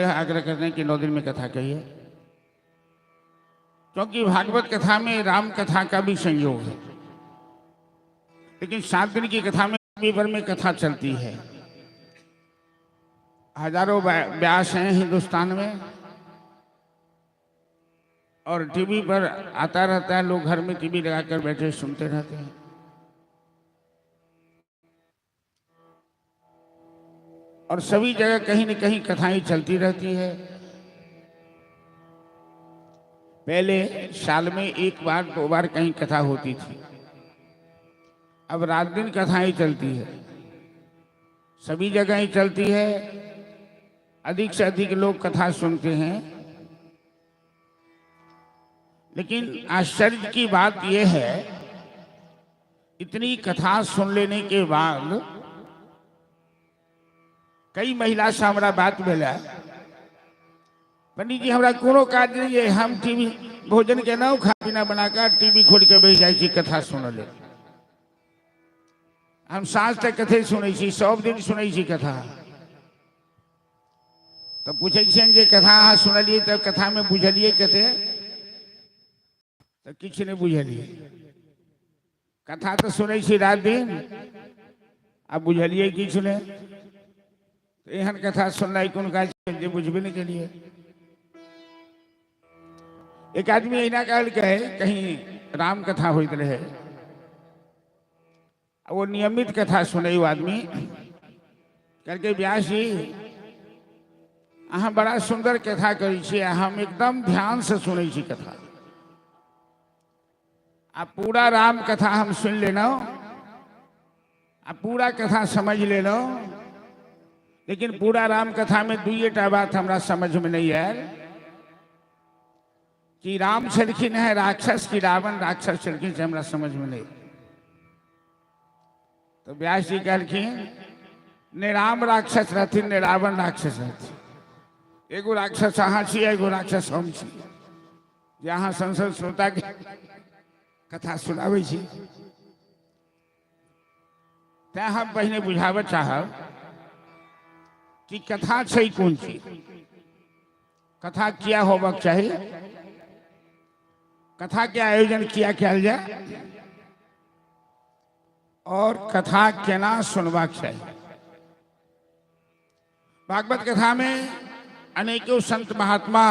आग्रह करते हैं कि 9 दिन में कथा कहिए, क्योंकि भागवत कथा में राम कथा का भी संयोग है। लेकिन 7 दिन की कथा में भर में कथा चलती है। हजारों व्यास हैं हिंदुस्तान में और टीवी पर आता रहता है, लोग घर में टीवी लगाकर बैठे सुनते रहते हैं। और सभी जगह कहीं न कहीं कथाएं चलती रहती है। पहले साल में 1 बार 2 बार कहीं कथा होती थी, अब रात दिन कथाएं चलती है, सभी जगह ही चलती है। अधिक से अधिक लोग कथा सुनते हैं। लेकिन आश्चर्य की बात यह है, इतनी कथा सुन लेने के बाद कई महिला से हमारा बात मिला, पंडित जी हमारा कोनो काज नहीं है, हम टीवी भोजन के ना खा पीना बनाकर टीवी खोल के बैठ जाए कथा सुन ले। हम साँझ तक कथे सुनै छी, सब दिन सुनै छी कथा। तो पूछे जे कथा अहाँ सुनलिए तो कथा में बुझलिए कते? तो किछ नहीं बुझलिए। कथा तो सुनै छी रात दिन, अब बुझलिए किछ नहीं। तो एहन कथा सुननाई कोन काज जे बुझबे नहीं केलिए। एक आदमी अहिना कहल कहे, कहीं राम कथा होइत रहे, वो नियमित कथा सुने। वो आदमी करके, व्यास जी अहाँ बड़ा सुंदर कथा करी छी, हम एकदम ध्यान से सुनै छी कथा। आप पूरा राम कथा हम सुन लेना, आप पूरा कथा समझ लेना, लेकिन पूरा राम कथा में 2 बात हमरा समझ में नहीं आयल कि राम छलखिन है राक्षस की रावण राक्षस छलखिन से हमरा समझ में नहीं। तो व्यास जी कहलखिन, ने राम राक्षस रहथिन ने रावण राक्षस रहथिन। एगो राक्षस अहाँ छी, एगो राक्षस हम छी, जे अहाँ संसद श्रोता के कथा सुनाबै छी। तैं हम पहिने बुझाबऽ चाहब कि कथा छै कोन चीज, कथा किया होबक चाही, कथा के आयोजन किया कयल जाए और कथा केना सुनबाक चाहिए। भागवत कथा में अनेकों संत महात्मा,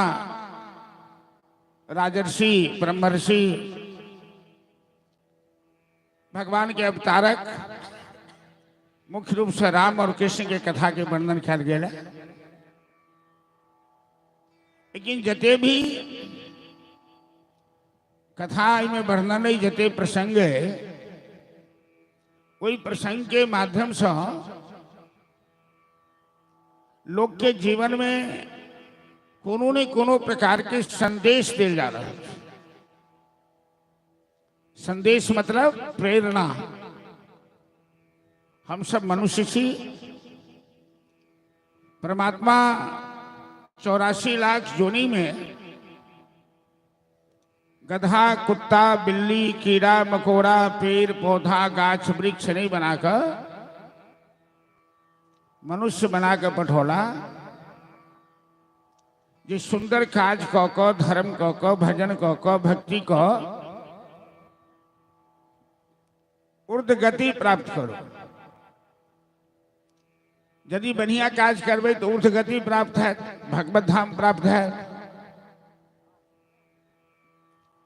राजर्षि, ब्रह्मर्षि, भगवान के अवतारक, मुख्य रूप से राम और कृष्ण के कथा के वर्णन कयल गेल है। लेकिन जते भी कथा में वर्णन है, जते प्रसंग है, कोई प्रसंग के माध्यम से लोग के जीवन में कोनो न कोनो प्रकार के संदेश दिल जा रहा है। संदेश मतलब प्रेरणा। हम सब मनुष्य छी, परमात्मा 84 लाख योनि में गधा, कुत्ता, बिल्ली, कीड़ा मकोड़ा, पेड़ पौधा, गाछ वृक्ष नहीं बनाकर मनुष्य बनाकर पठौला, जे सुंदर काज क क, धर्म क क, भजन क क, भक्ति क ऊर्ध गति प्राप्त करो। यदि बढ़िया काज करबे तो ऊर्ध गति प्राप्त है, भगवत धाम प्राप्त है।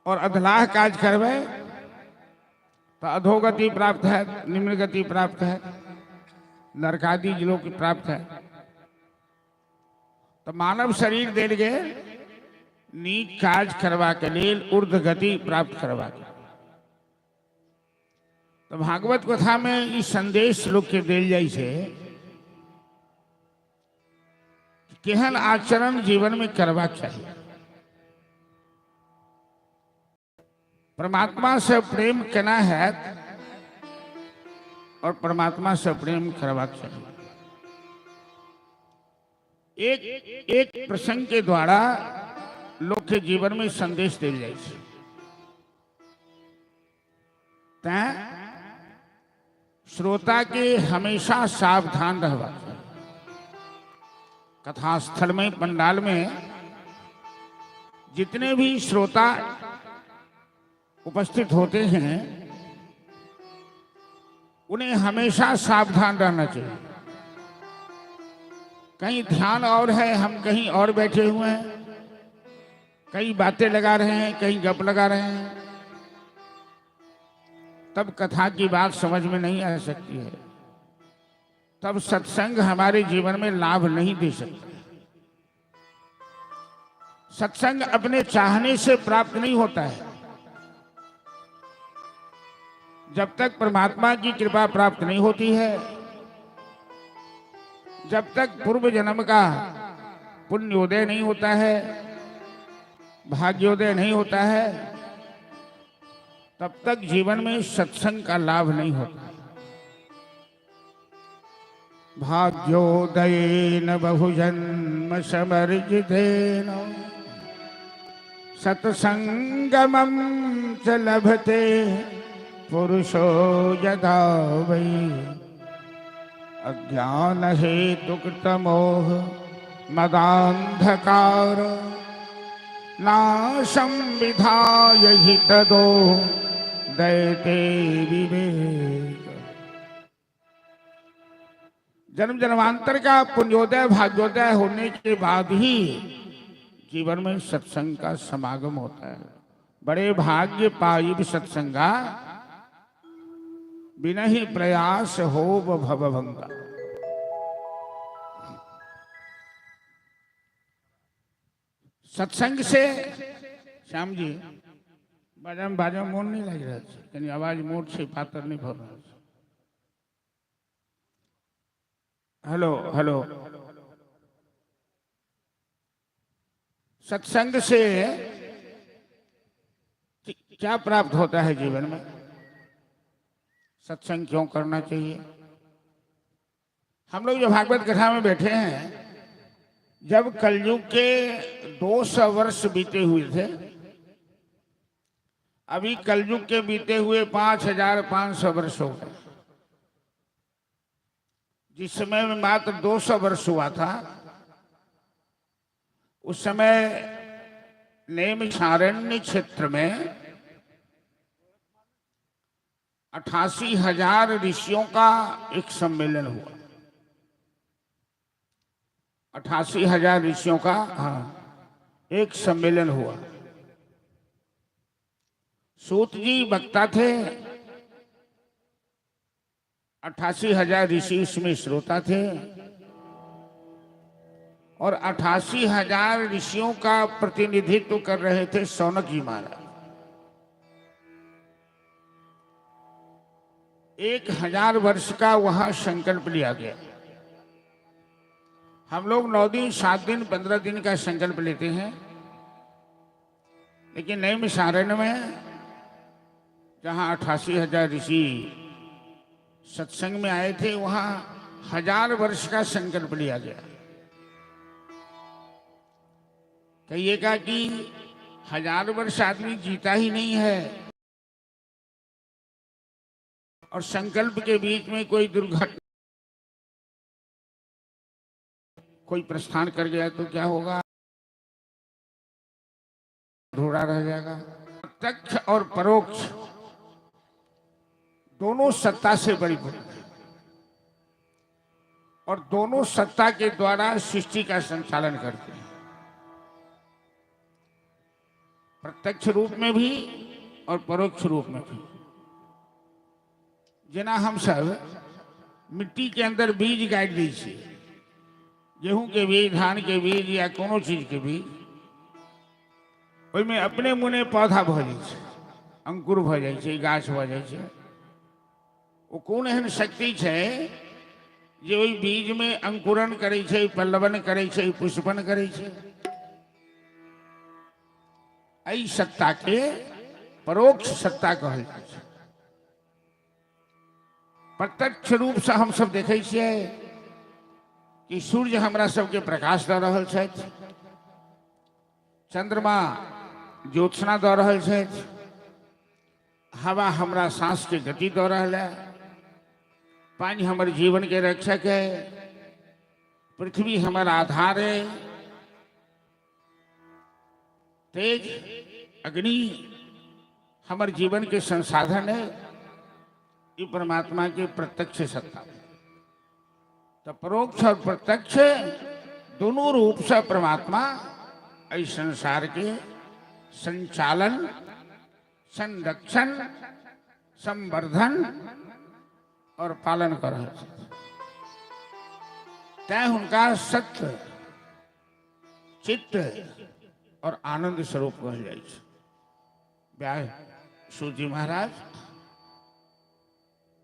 और अधलाह काज करबे तो अधोगति प्राप्त है, निम्न गति प्राप्त है, नरकादि जिलों की प्राप्त है। तो मानव शरीर देल गेल नीक काज करवा के लेल, ऊर्ध गति प्राप्त करवा के। तो भागवत कथा में ई संदेश लोग के देल जाय छे, केहन आचरण जीवन में करबाक चाहिए। परमात्मा से प्रेम केना है और परमात्मा से प्रेम करबाक चाहिए। एक प्रसंग के द्वारा लोग के जीवन में संदेश देल जाय छे। तैं श्रोता के हमेशा सावधान रहबाक चाहिए। कथास्थल में, पंडाल में जितने भी श्रोता उपस्थित होते हैं उन्हें हमेशा सावधान रहना चाहिए। कहीं ध्यान और है, हम कहीं और बैठे हुए हैं, कई बातें लगा रहे हैं, कहीं गप लगा रहे हैं, तब कथा की बात समझ में नहीं आ सकती है, तब सत्संग हमारे जीवन में लाभ नहीं दे सकता। सत्संग अपने चाहने से प्राप्त नहीं होता है। जब तक परमात्मा की कृपा प्राप्त नहीं होती है, जब तक पूर्व जन्म का पुण्योदय नहीं होता है, भाग्योदय नहीं होता है, तब तक जीवन में सत्संग का लाभ नहीं होता। भाग्योदयेन बहुजन्म समर्जितेन सत्संगमं च लभते पुरुषो यदा वै अज्ञान हेतुकृतमोह मदान्धकार नाशं विधाय हि तदो दैते विवेक। जन्म जन्मांतर का पुण्योदय भाग्योदय होने के बाद ही जीवन में सत्संग का समागम होता है। बड़े भाग्य पाइब सत्संगा बिना ही प्रयास हो भवभंगा। सत्संग से श्याम जी बाजा मोड़ नहीं लग रहा है, यानी आवाज मोड़ से पातर नहीं भर रहा। Hello hello. सत्संग से क्या प्राप्त होता है जीवन में? सत्संग क्यों करना चाहिए? हम लोग जो भागवत कथा में बैठे हैं, जब कलयुग के 200 वर्ष बीते हुए थे, अभी कलयुग के बीते हुए 5500 वर्ष हो गए। जिस समय में मात्र 200 वर्ष हुआ था, उस समय नैमिषारण्य क्षेत्र में 88,000 ऋषियों का एक सम्मेलन हुआ। 88,000 ऋषियों का एक सम्मेलन हुआ। सूत जी वक्ता थे, 88,000 ऋषि उसमें श्रोता थे, और 88,000 ऋषियों का प्रतिनिधित्व कर रहे थे शौनक जी महाराज। 1000 वर्ष का वहां संकल्प लिया गया। हम लोग 9 दिन 7 दिन 15 दिन का संकल्प लेते हैं, लेकिन नैमिषारण्य में जहां 88,000 ऋषि सत्संग में आए थे, वहां 1000 वर्ष का संकल्प लिया गया। कहिएगा कि 1000 वर्ष आदमी जीता ही नहीं है, और संकल्प के बीच में कोई दुर्घटना, कोई प्रस्थान कर गया तो क्या होगा? अधूरा रह जाएगा। प्रत्यक्ष और परोक्ष दोनों सत्ता से बड़ी है, और दोनों सत्ता के द्वारा सृष्टि का संचालन करते हैं, प्रत्यक्ष रूप में भी और परोक्ष रूप में भी। जना हम सब मिट्टी के अंदर बीज गाड़ दी छे, गेहूं के बीज, धान के बीज या कोनो चीज के बीज, ओहिमे अपने मुने पौधा भ जाय छै, अंकुर भ जाय छै, गाछ भ जाय छै। ओ कोन एहन शक्ति छै जे ओहि बीज में अंकुरन करे छै, पल्लवन करे छै, पुष्पन करे छै? एहि सत्ता के परोक्ष सत्ता कहल जाय छै। प्रत्यक्ष रूप से हम सब देखे छियै कि सूर्य हमरा सबके प्रकाश दऽ रहल छथि, चंद्रमा ज्योत्सना दऽ रहल छथि, हवा हमरा सांस के गति दऽ रहल है, पानी हमर जीवन के रक्षक है, पृथ्वी हमारा आधार है, तेज अग्नि हमारे जीवन के संसाधन है, ये परमात्मा की प्रत्यक्ष सत्ता। तो परोक्ष और प्रत्यक्ष दोनों रूप से परमात्मा इस संसार के संचालन, संरक्षण, संवर्धन और पालन कर रहे हैं। तय उनका सत्य, चित्त और आनंद स्वरूप कह जाए। व्यास जी महाराज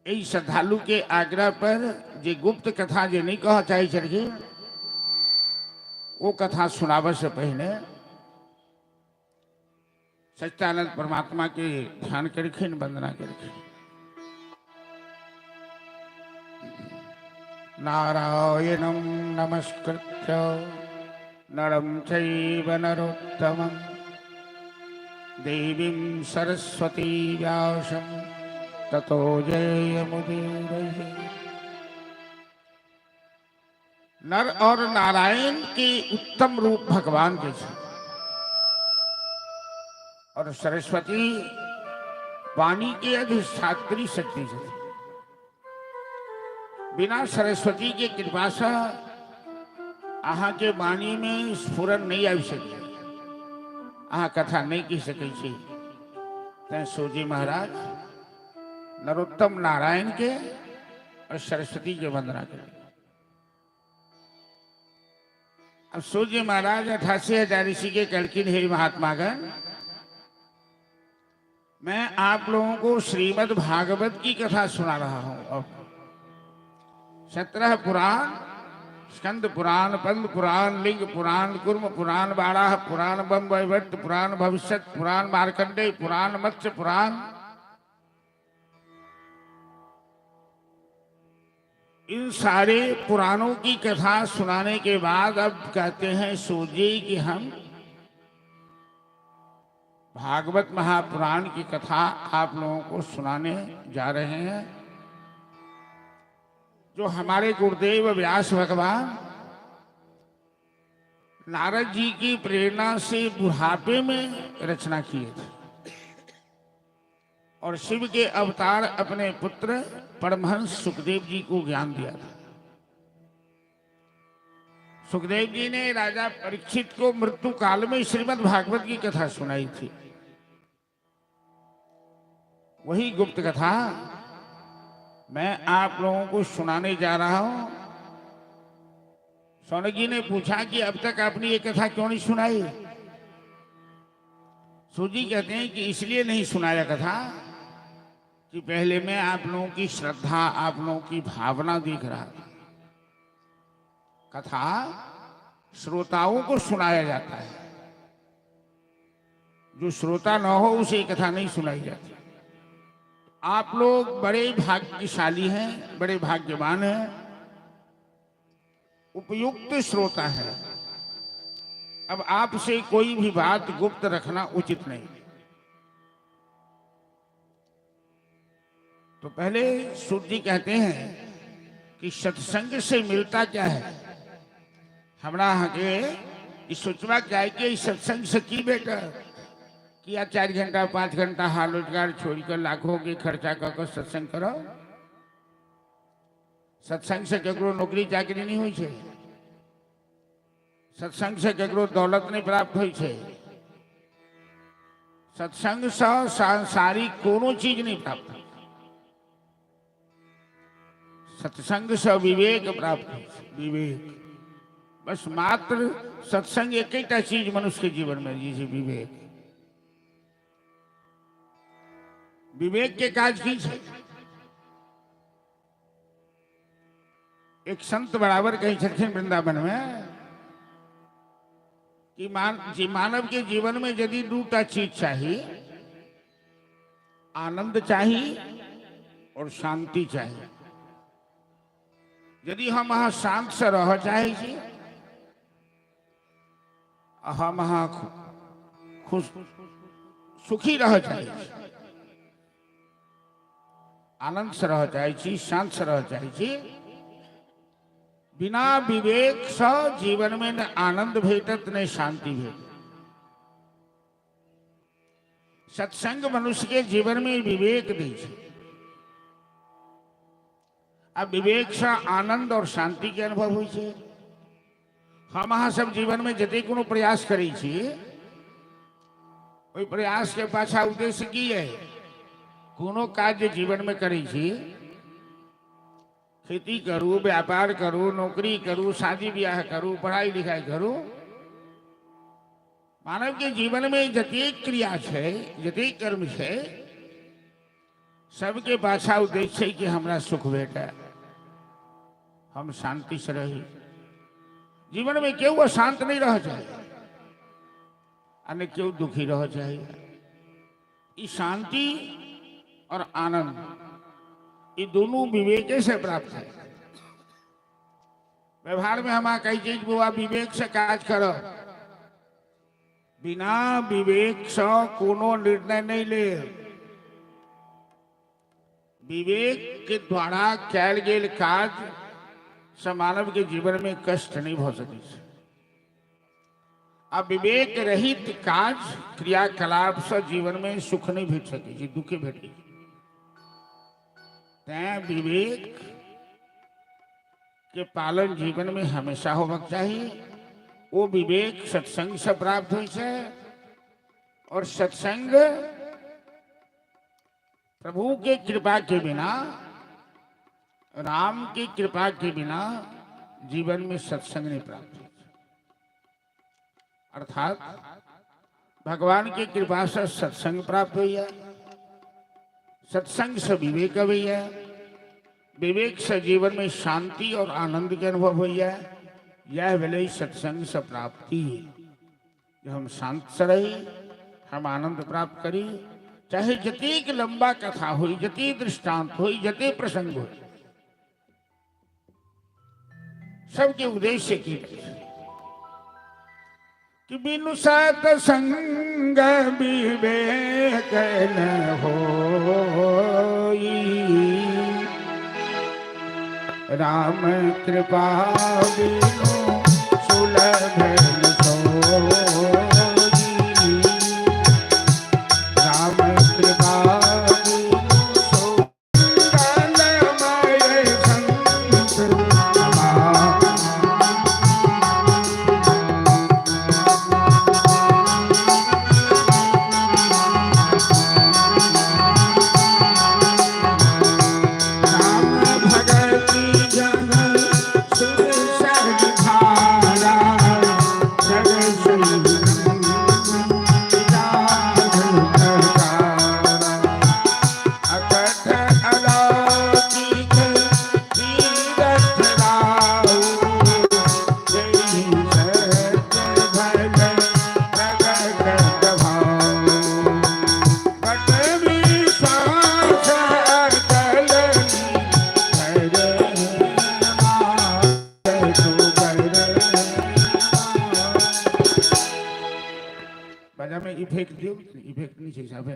यही श्रद्धालु के आग्रह पर जे गुप्त कथा जे नहीं कह चाहे चढ़ी, वो कथा सुनावे से पहले सच्चिदानंद परमात्मा के ध्यान करखिन, वंदना करखिन। नारायणं नमस्कृत्य नरं चैव नरोत्तमं देवीं सरस्वती व्यासं ततो जयमुदीरये। नर और नारायण के उत्तम रूप भगवान के हैं और सरस्वती वाणी के अधिष्ठात्री शक्ति से। बिना सरस्वती के कृपा से अहाँ के वाणी में स्फुरन नहीं आ सके, अहाँ कथा नहीं कह सके। तैं सूजी महाराज नरोत्तम नारायण के और सरस्वती के वंदना करें। अब सूर्य महाराज 88,000 ऋषि के कलकिन है महात्मागण। मैं आप लोगों को श्रीमद् भागवत की कथा सुना रहा हूं। अब 17 पुराण, स्कंद पुराण, पद्म पुराण, लिंग पुराण, कुर्म पुराण, बाराह पुराण, बम वैवर्त पुराण, भविष्यत पुराण, मार्कंडेय पुराण, मत्स्य पुराण, इन सारे पुराणों की कथा सुनाने के बाद अब कहते हैं सूर्य कि हम भागवत महापुराण की कथा आप लोगों को सुनाने जा रहे हैं, जो हमारे गुरुदेव व्यास भगवान नारद जी की प्रेरणा से बुढ़ापे में रचना किए थे और शिव के अवतार अपने पुत्र परमहंस सुखदेव जी को ज्ञान दिया था। सुखदेव जी ने राजा परीक्षित को मृत्यु काल में श्रीमद् भागवत की कथा सुनाई थी। वही गुप्त कथा मैं आप लोगों को सुनाने जा रहा हूं। सौनक जी ने पूछा कि अब तक आपने ये कथा क्यों नहीं सुनाई? सूजी कहते हैं कि इसलिए नहीं सुनाया कथा कि पहले मैं आप लोगों की श्रद्धा, आप लोगों की भावना देख रहा था। कथा श्रोताओं को सुनाया जाता है, जो श्रोता न हो उसे कथा नहीं सुनाई जाती। आप लोग बड़े भाग्यशाली हैं, बड़े भाग्यवान हैं, उपयुक्त श्रोता है। अब आपसे कोई भी बात गुप्त रखना उचित नहीं। तो पहले सूर्य जी कहते हैं कि सत्संग से मिलता क्या है। हमरा के सोचवा क्या है कि सत्संग से की बेटा किया 4 घंटा 5 घंटा हाल रोजगार छोड़कर लाखों के खर्चा कर सत्संग करो। सत्संग से ककरो नौकरी चाकरी नहीं हुई है, सत्संग से ककरो दौलत नहीं प्राप्त हुई है, सत्संग से सांसारिक कोनो चीज नहीं प्राप्त। सत्संग से विवेक प्राप्त है, विवेक। बस मात्र सत्संग एक ही चीज मनुष्य के जीवन में, जैसे विवेक। विवेक के काज की है। एक संत बराबर कही छथिन वृंदावन में कि मानव के जीवन में यदि 2टा चीज चाहिए, आनंद चाहिए और शांति चाहिए। यदि हम वहां शांत से रह चाहे, हम वहां खुश सुखी रह चाहे, आनंद से रह चाहे, शांत से रह चाहे, बिना विवेक स जीवन में न आनंद भेटत न शांति भेटत। सत्संग मनुष्य के जीवन में विवेक दै छै। आ विवेक से आनंद और शांति के अनुभव होइ छै। हम अहाँ सब जीवन में जते कोनो प्रयास करै छी, ओहि प्रयास के पाछा उद्देश्य की है? कोनो काज जीवन में करै छी, खेती करूँ, व्यापार करूँ, नौकरी करूँ, शादी ब्याह करूँ, पढ़ाई लिखाई करूँ, मानव के जीवन में जतेक क्रिया है, जतेक कर्म है, सबके पाछा उद्देश्य है कि हमरा सुख भेटे, हम शांति से रही। जीवन में केहू अशांत नहीं रह चाहिए, अन्य केहू दुखी रह चाहिए। ये शांति और आनंद ये दोनों विवेक से प्राप्त है। व्यवहार में हम कई चीज बुआ विवेक से काज करो, बिना विवेक से कोनो निर्णय नहीं ले। विवेक के द्वारा कैल गेल काज से मानव के जीवन में कष्ट नहीं हो सके। अब विवेक रहित काज क्रियाकलाप से जीवन में सुख नहीं भेट सके, दुखी भेटे। विवेक के पालन जीवन में हमेशा होना चाहिए। वो विवेक सत्संग से प्राप्त हो छै, और सत्संग प्रभु के कृपा के बिना, राम की कृपा के बिना जीवन में सत्संग नहीं प्राप्त हो। अर्थात भगवान की कृपा से सत्संग प्राप्त हुई है, सत्संग से विवेक हुई है, विवेक से जीवन में शांति और आनंद के अनुभव हुई है। यह वेले सत्संग से प्राप्ति है। हम शांत से रही, हम आनंद प्राप्त करी, चाहे जतेक लंबा कथा हुई, जते दृष्टांत हुई, जते प्रसंग हुई, सबके उद्देश्य की कि बिनु सत्संग विवेक न होई, राम कृपा बिनु सुलभ न सोई, राम कृपा बिनु सुलभमय संत इफेक्ट दियो, इफेक्ट नहीं चाहिए साहब।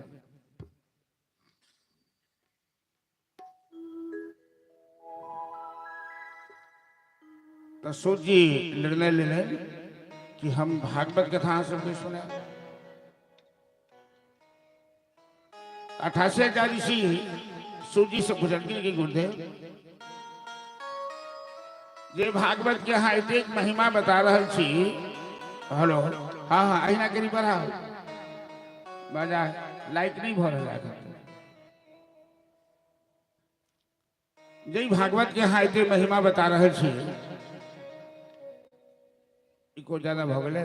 तो सूत जी निर्णय ले लें कि हम भागवत कथा सबके सुने। 88 ऋषि सूत जी से गुजरती की गुरुदेव जे भागवत के हाँ एक महिमा बता रहा छी। हेलो, हाँ हाँ अहिना करी बढ़ाओ, बाजा लाइट नहीं भर रहा है। जय भागवत के हाँ एक महिमा बता रहे छी, इको ज्यादा भगले।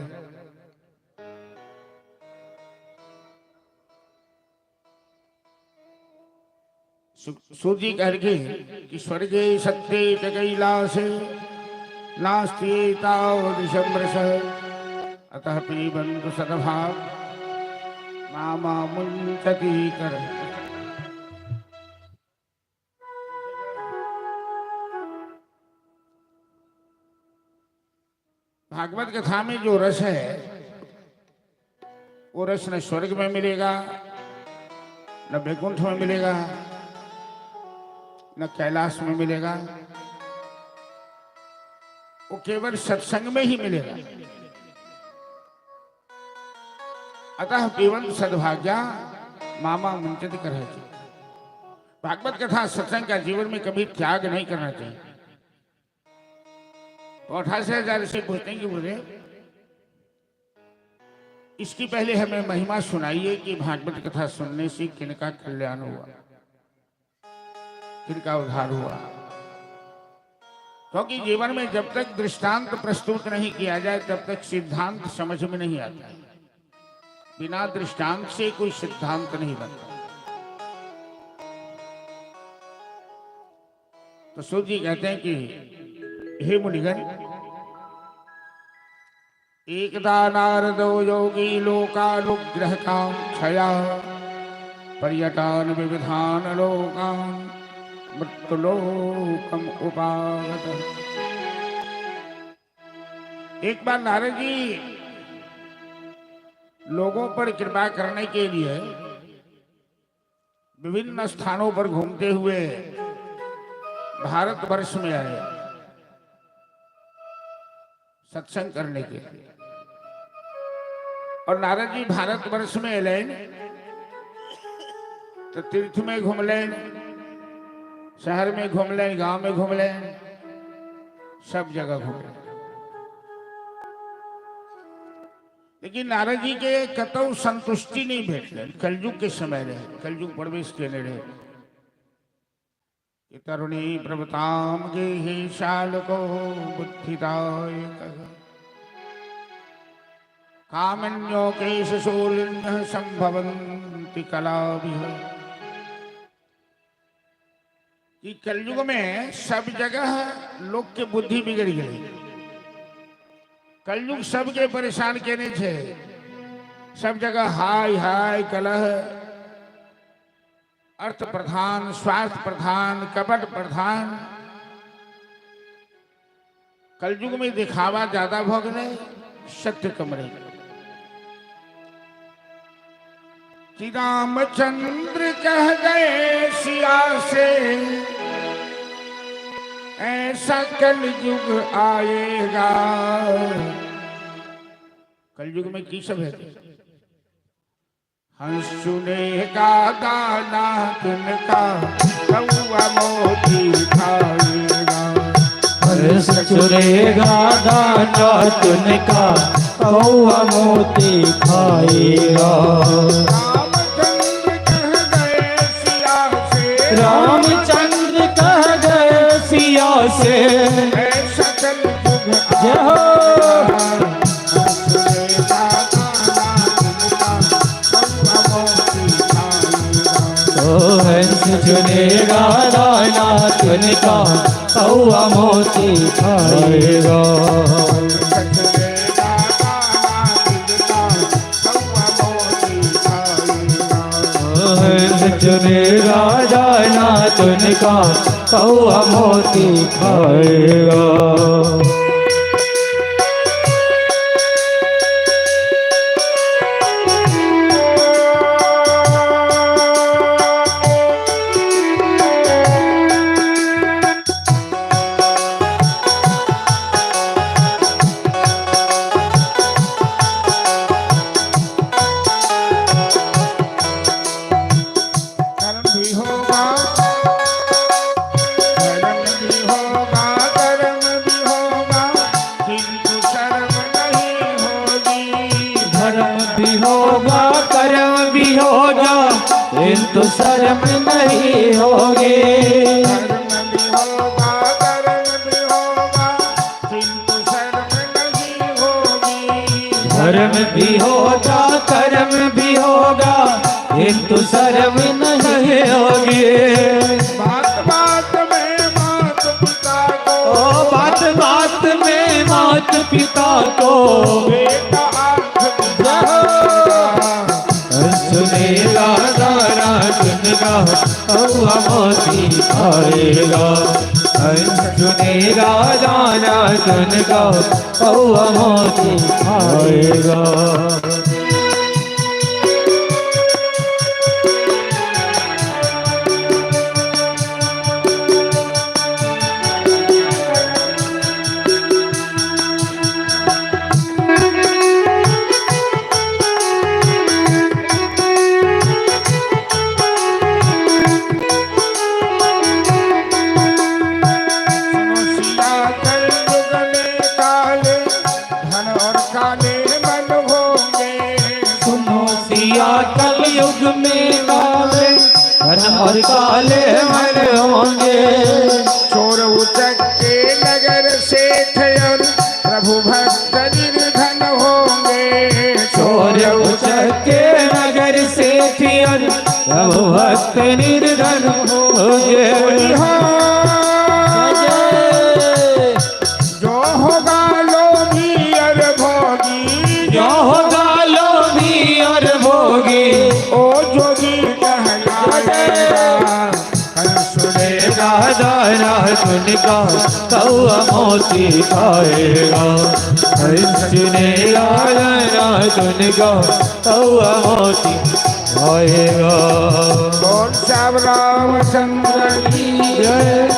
सूजी करके कि स्वर्गे सत्ये च कैलासे नास्ति तावदिशम्रश अतः पीबन्तु सदभाव मामा मुञ्चति कर। भागवत कथा में जो रस है वो रस न स्वर्ग में मिलेगा, न वैकुंठ में मिलेगा, न कैलाश में मिलेगा। वो केवल सत्संग में ही मिलेगा। अतः पीवंत सद्भाग्या मामा मुंचत कर। भागवत कथा सत्संग का जीवन में कभी त्याग नहीं करना चाहिए। तो 88,000 से पूछते हैं कि बोले इसकी पहले हमें महिमा सुनाइए कि भागवत कथा सुनने से किनका कल्याण हुआ, किनका उद्धार हुआ। क्योंकि जीवन में जब तक दृष्टांत प्रस्तुत नहीं किया जाए तब तक सिद्धांत समझ में नहीं आता है। बिना दृष्टांत से कोई सिद्धांत नहीं बनता। तो सूत जी कहते हैं कि हे मुनिगण, एकदा नारदो योगी लोकानुग्रह कांक्षया पर्यटन विविधान लोकान मृत्युलोकम उपागत। एक बार नारद जी लोगों पर कृपा करने के लिए विभिन्न स्थानों पर घूमते हुए भारतवर्ष में आए सत्संग करने के लिए। और नारद जी भारतवर्ष में लेन तो तीर्थ में घूम लेन, शहर में घूम लें, गांव में घूम लें, सब जगह घूम लें। लेकिन नारद जी के कतौ संतुष्टि नहीं भेटल। कलयुग के समय रहे, कलयुग प्रवेश केने रहे। तरुणी प्रभुताम गेहि शालको बुद्धिदायक कामन्यो केशशूलिन्यः संभवन्ति कलाभिः। कि कलयुग में सब जगह लोग के बुद्धि बिगड़ गई। कलयुग सबके परेशान केने छे। सब जगह हाय हाय कलह, अर्थ प्रधान, स्वार्थ प्रधान, कपट प्रधान। कलयुग में दिखावा ज्यादा भोग रहे, सत्य कम रहे। श्री रामचंद्र कह गए सिया से ऐसा कलयुग आएगा। कलयुग में की सब है? हंस चुनेगा दाना तिनका कौआ मोती खाएगा। हंस चुनेगा दाना तिनका कौआ मोती खाएगा। रामचंद्र कह गए सिया से ऐसा कलयुग जय हो। हंस चुनेगा दाना तिनका कौआ मोती खाएगा। हंस चुनेगा दाना तिनका कौआ मोती खाएगा। किंतु शर्म नहीं होगी। धर्म भी होगा कर्म भी होगा किंतु शर्म नहीं होगी। बात बात में मात पिता को, बात बात में मात पिता को बेटा सुनेगा दाना तिनका कौआ मोती खाएगा। सुनेगा दाना तिनका कौआ मोती खाएगा। काले मन होंगे। चोर उचक के नगर सेठ और प्रभु भक्त निर्धन होंगे। चोर उचके नगर से थियन प्रभु भक्त निर्धन होंगे। जो होगा लोभी और भोगी, जो होगा लोभी और भोगी, ओ जोगी कहलाएगा सुनेगा दाना सुनगा कौआ मोती खाएगा। सुनेगा दाना सुनगा कौआ मोती खाएगा। बोल साहब रामचंद्र की जय।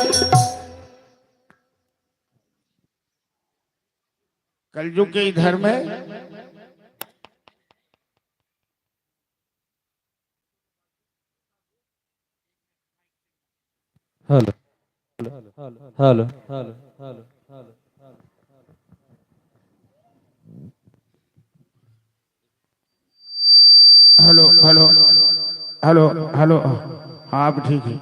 कलयुग के इधर में hello hello hello hello hello hello hello hello हाँ आप ठीक है।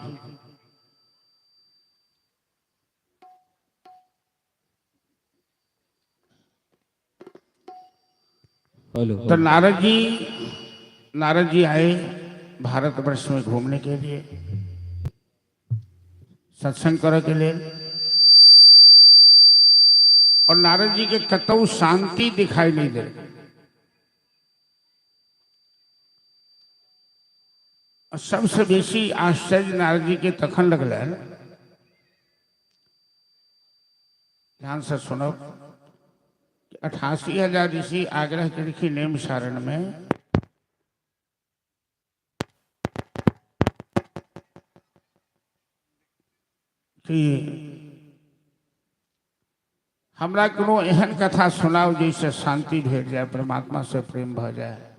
हेलो तो नारद जी आए भारतवर्ष में घूमने के लिए, सत्संग करे के लिए। और नारद जी के कतौ शांति दिखाई नहीं दे। और सबसे बेसी आश्चर्य नारद जी के तखन लगल। ध्यान से सुनो। 88,000 ऋषि आग्रह करके नेम सारण में कि हमरा कोनो एहन कथा सुनाओ जैसे शांति भेट जाए, परमात्मा से प्रेम भ जाए,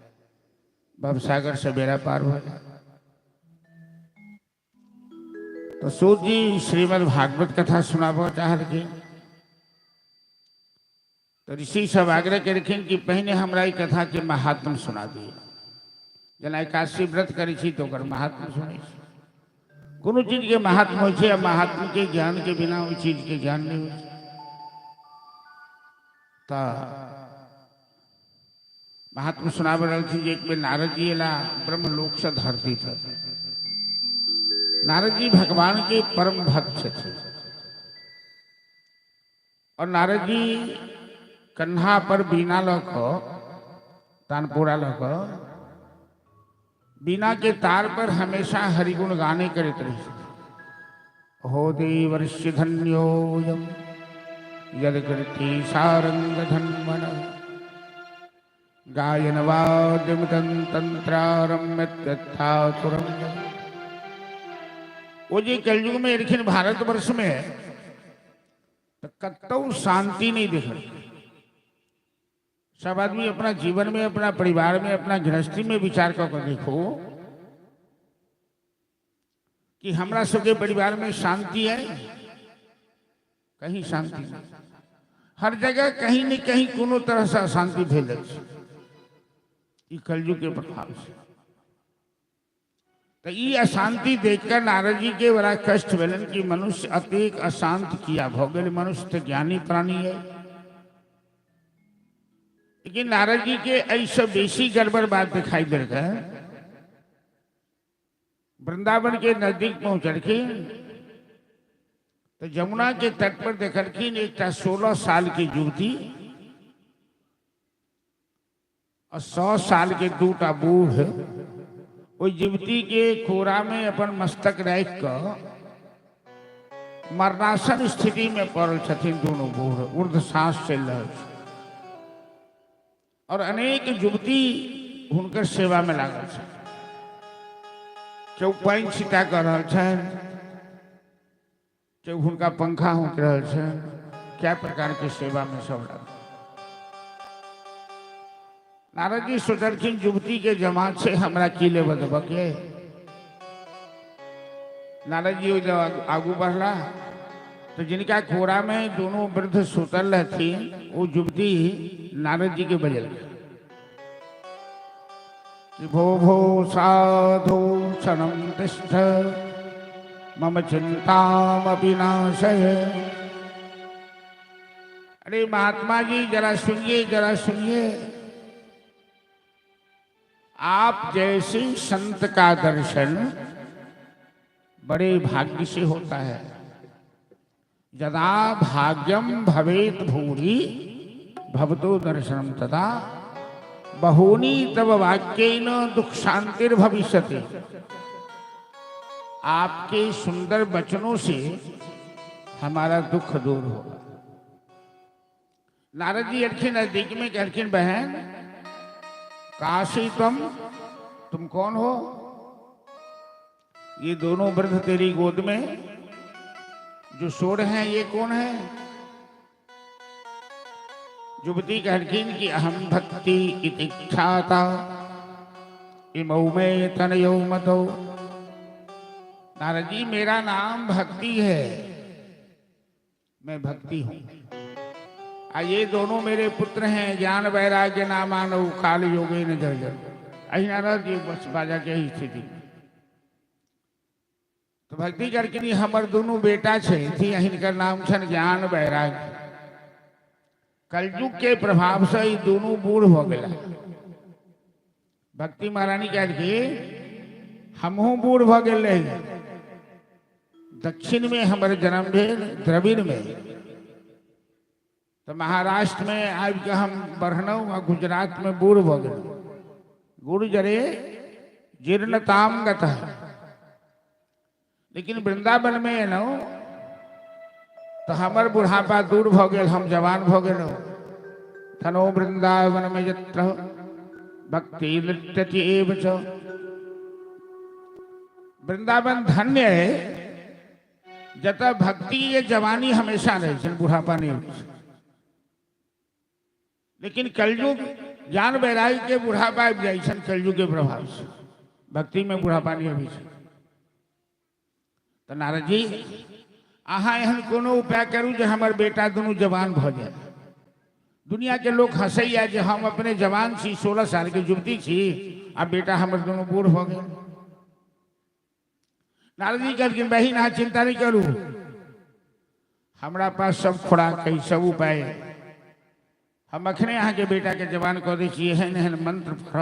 भवसागर से बेड़ा पार हो जाए। तो सूत जी श्रीमद् भागवत कथा सुनाबो चाह रहे। तो ऋषि सब आग्रह करखिन कि पहले हमरा ई कथा के महात्म सुना दिए। जना एकादशी व्रत करी छी तो ओकर महात्म सुनै छी। कोनो चीज के महात्म होइ छै, आ महात्म के ज्ञान के बिना ओई चीज के ज्ञान नहीं होइ छै। तो महात्मा सुना रहल थी जे एक बेर नारद जी एला ब्रह्मलोक से धरती पर। नारद जी भगवान के परम भक्त थे। और नारद जी कन्हा पर बीना लक तानपुरा लक बीना के तार पर हमेशा हरिगुण गाने करते रहे। हो देवर्षि धन्योयम यद कृति सारंग धन्मन गायन वाद्यमितं तंत्रारम्यत्थातुरम। वो जी कलयुग में लेकिन भारतवर्ष में तो कतौ शांति नहीं दिख रही। सब आदमी अपना जीवन में, अपना परिवार में, अपना गृहस्थी में विचार करके देखो कि हमरा सबके परिवार में शांति है? कहीं शांति नहीं। हर जगह कहीं न कहीं कोनो तरह से अशांति भेल छै। ई कलयुग के प्रभाव से। तो ये अशांति देखकर नारद जी के बड़ा कष्ट भेलन कि मनुष्य अतिक अशांत किया भ गेल। मनुष्य तो ज्ञानी प्राणी है, लेकिन नारद जी के ऐसा बेसी गड़बड़ बात दिखाई दे रहा है। वृंदावन के नजदीक पहुंचलखिन तो जमुना के तट पर देखलखिन एक 16 साल की युवती और 100 साल के 2 बूढ़ वो युवती के कोरा में अपन मस्तक रख कर मरणासन स्थिति में पड़ल छथिन। दोनों बूढ़ ऊर्ध्व सांस चल रहे और अनेक युवती हुनकर सेवा में लागल छै। केओ पानि छिटा कर रहल छनि, केओ हुनका पंखा होंक रहल छनि, क्या प्रकार के सेवा में सब लागल। नारद जी सोचलखिन युवती के जमात से हमरा की लेबे देबे के। नारद जी जब आगू बढ़ला तो जिनका कोरा में दोनों वृद्ध सुतल रहथिन वो युवती नारद जी के बजल कि भो भो साधु क्षणम तिष्ठ मम चिंतामपि नाशय। अरे महात्मा जी जरा सुनिए, जरा सुनिए। आप जैसे संत का दर्शन बड़े भाग्य से होता है। यदा भाग्यम भवेत भूरि भवतो दर्शनम तदा बहूनि तव वाक्येन दुख शांतिर भविष्यति। आपके सुंदर वचनों से हमारा दुख दूर होगा। नारद जी अरखिन नजदीक में कहलखिन, बहन काशी तुम कौन हो? ये दोनों वृद्ध तेरी गोद में जो सो रहे हैं ये कौन है? युवती कहलखिन कि अहम भक्ति इति ख्याता इमौ में तनयो मतो। नारद जी मेरा नाम भक्ति है, मैं भक्ति हूं। ये दोनों मेरे पुत्र हैं, ज्ञान वैराग्य नामानव काल योगे न जर्जर। अही नारद जी बस बाजा के ही स्थिति। तो भक्ति करके हमर दोनों बेटा छे थी, हिनकर नाम छन ज्ञान वैराग्य। कलयुग के प्रभाव से ये दोनों बूढ़ हो गया। भक्ति महारानी कह के हमहू बूढ़ हो गए। दक्षिण में हमारे जन्म भेल द्रविड़ में, तो महाराष्ट्र में आज के हम बढ़नऊ और गुजरात में बूढ़ हो गए। गुड़ जरे जीर्णताम गता है। लेकिन वृंदावन में न तो हमार बुढ़ापा दूर भ गए, हम जवान भ गए। थनो वृंदावन में यत्र भक्ति नृत्यति एव च। वृंदावन धन्य है जता भक्ति ये जवानी हमेशा रहे, बुढ़ापा नहीं होती। लेकिन कलयुग ज्ञान वैराग्य के बुढ़ापा जाए कलयुग के प्रभाव से, भक्ति में बुढ़ापा नहीं अभी। तो नारद जी अहाँ एहन कोनो उपाय करूँ जो हमार बेटा दोनों जवान भ जाए। दुनिया के लोग हंसैया जो हम अपने जवान छी, 16 साल के युवती छी, अब बेटा हमारे दोनों बूढ़ हो गए। नारद जी कहलखिन बहिन अहाँ चिंता नहीं करू, हमारा पास सब खुराक है, सब उपाय। हम अखने अहाँ के बेटा के जवान कह दे छी। एहन एहन मंत्र पढ़,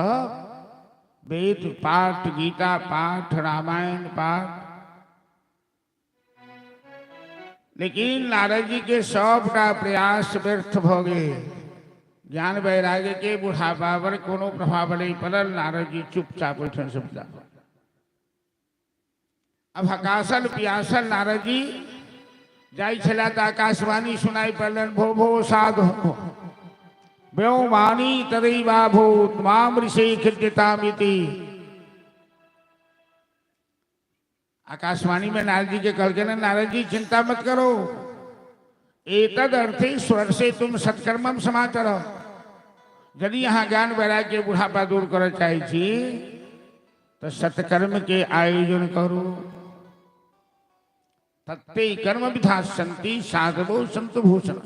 वेद पाठ, गीता पाठ, रामायण पाठ। लेकिन नारद जी के सबका प्रयास व्यर्थ भ गए। ज्ञान वैराग्य के बुढ़ापा पर कोनो प्रभाव नहीं पड़ल। नारद जी चुपचाप बैठन समझा। अब हकासल पियासल नारद जी जाई छला त आकाशवाणी सुनाई पड़लन, भो भो साधु व्योमानी तदैवा भूत माम ऋषि खिद्यतामिति। आकाशवाणी में नारद जी के कह के ना, नारद जी चिंता मत करो, एतद अर्थे स्वर से तुम सत्कर्मम समाचार। यदि यहाँ ज्ञान वैराग्य के बुढ़ापा दूर कर चाहिए तो सत्कर्म के आयोजन करो। तत्ते कर्म विधास्यन्ति साधवो संत भूषण।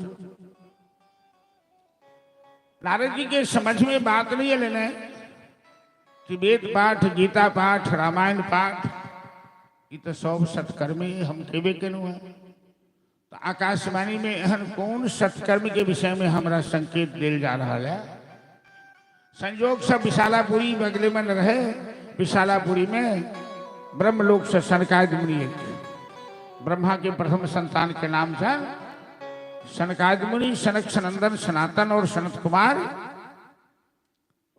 नारद जी के समझ में बात नहीं है लेना कि वेद पाठ, गीता पाठ, रामायण पाठ ये तो सब सत्कर्मी हम केबे केनु है। तो आकाशवाणी में एहन कौन सत्कर्म के विषय में हमारा संकेत दिल जा रहा है। संयोग से विशालापुरी बगले में रहे। विशालापुरी में ब्रह्मलोक से सनकादि मुनि, ब्रह्मा के प्रथम संतान के नाम था सनकादि मुनि, सनक सनंदन सनातन और सनत कुमार।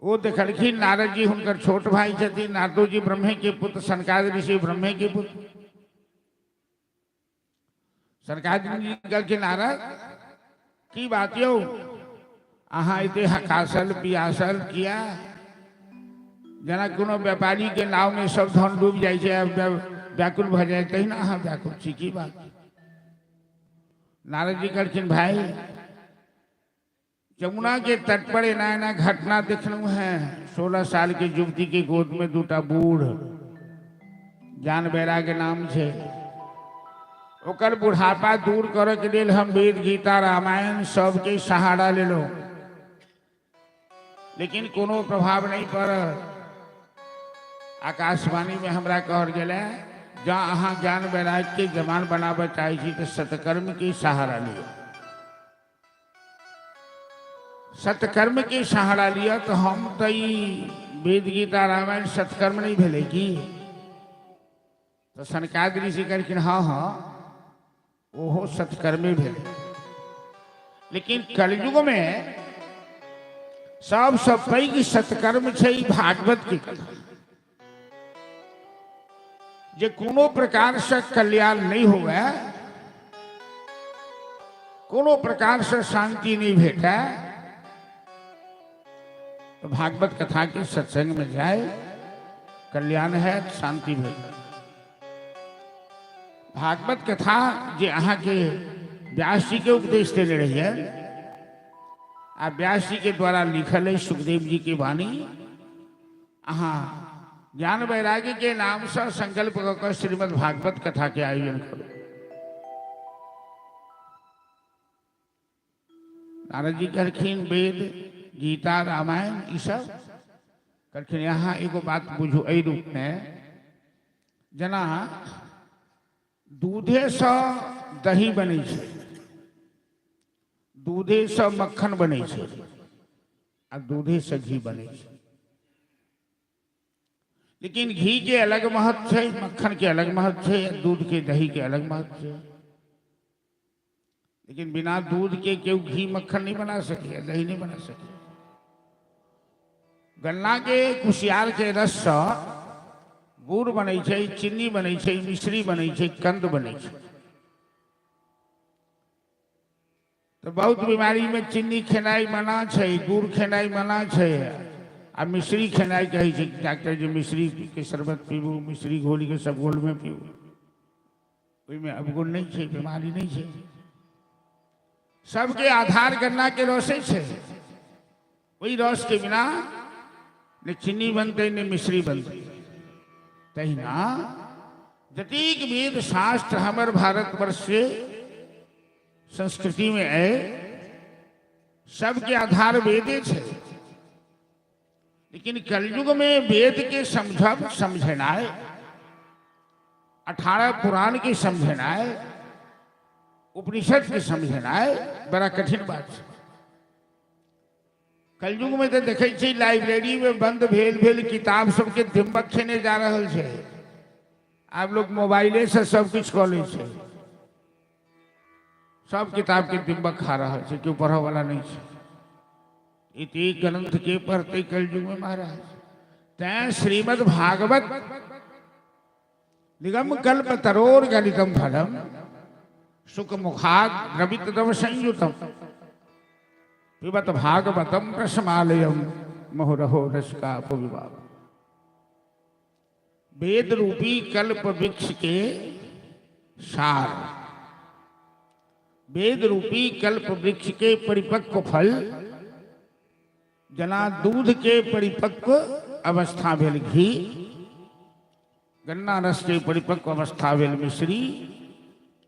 वो देखलखिन नारद जी हुनकर छोट भाई छथि। नारदो जी ब्रह्मे के पुत्र, सनकादि ऋषि ब्रह्मे के पुत्र। सनकादि मुनि कहलखिन नारद की बात यो, अहाँ इते हकासल पियासल किया। जना कोनो व्यापारी के नाव में सब धन डूब जाए छे, व्याकुल भ जाए, तही ना अहाँ व्याकुल छी, की बात। नारद जी कहलखिन भाई यमुना के तट पर एना घटना देखलू है। 16 साल के युवती के गोद में दूटा बूढ़, ज्ञान वैराग्य नाम छे। ओकर बुढ़ापा दूर करे के लिए हम वेद गीता रामायण सबके सहारा ले लो, लेकिन कोनो प्रभाव नहीं पड़। आकाशवाणी में हमरा कहल गेल जहाँ अहाँ ज्ञान वैराग्य के जमान बनाबे चाहे छी तो सत्कर्म के सहारा लिया। सत्कर्म के सहारा लिया तो हम तो वेद गीता रामायण सत्कर्म नहीं भेले की। तो सनकादिक ऋषि कहलखिन हाँ हाँ ओहो सत्कर्मे भेले। लेकिन कलयुग में सबसे पैघ सत्कर्म छै भागवत की कथा। जे कोनो प्रकार से कल्याण नहीं हुआ, कोनो प्रकार से शांति नहीं भेटा, तो भागवत कथा के सत्संग में जाए, कल्याण है, शांति भेटा। भागवत कथा जे अहाँ के व्यास जी के उपदेश देने रही है, आ व्यास जी के द्वारा लिखल है सुखदेव जी की वाणी। अहाँ ज्ञान वैराग्य के नाम से संकल्प कर श्रीमद् भागवत कथा के आयोजन करो। नारद जी कहलखिन वेद गीता रामायण ई सब कहलखिन यहाँ एगो बात बुझू एहि रूप में, जना दूधे से दही बने छै, दूधे से मक्खन बने छै, आ दूधे से घी बने छै। लेकिन घी के अलग महत्व है, मक्खन के अलग महत्व है, दूध के दही के अलग महत्व है। लेकिन बिना दूध के केहू घी मक्खन नहीं बना सके, दही नहीं बना सके। गन्ना के कुशियार के रस से गुड़ बने छै, चीनी बने छै, मिश्री बने छै, कंद बने छै। तो बहुत बीमारी में चीनी खेनाई मना छै, गुड़ खेनाई मना छै, आ मिश्री खेनाई कहे छै डॉक्टर जी मिश्री के शरबत पीबू, मिश्री घोली के सब घोल में पीबू, ओहिमे अवगुण नहीं छै, बीमारी नहीं छै। सबके आधार गन्ना के रसे छै, वही रस के बिना न चीनी बनते न मिश्री बनते। तहिना जतिक वेद शास्त्र हमर भारतवर्ष के संस्कृति में है, सबके आधार वेदे छै। लेकिन कलयुग में वेद के समझब समझनाय, 18 पुराण के समझनाय, उपनिषद के समझनाय बड़ा कठिन बात है। कलयुग में तो देखे छी लाइब्रेरी में बंद भेल किताब सबके दिम्बक खेने जा रहल छै। आप लोग मोबाइले से सब कुछ कऽ लै छै, सब किताब के दिम्बक खा रहा है, क्यों पढ़े वाला नहीं है। इति ग्रंथ के पढ़ते कलयुग में महाराज। तैं श्रीमद् भागवत निगम कल्प तरोर गलितम फलम सुख मुखाद द्रवितम संयुतम पिबत भागवतम रसमालयम मुहुरहो रस का उपविभाग। वेद रूपी कल्प वृक्ष के सार, वेद रूपी कल्प वृक्ष के परिपक्व फल, जना दूध के परिपक्व अवस्था भेल घी, गन्ना रस के परिपक्व अवस्था भेल मिश्री,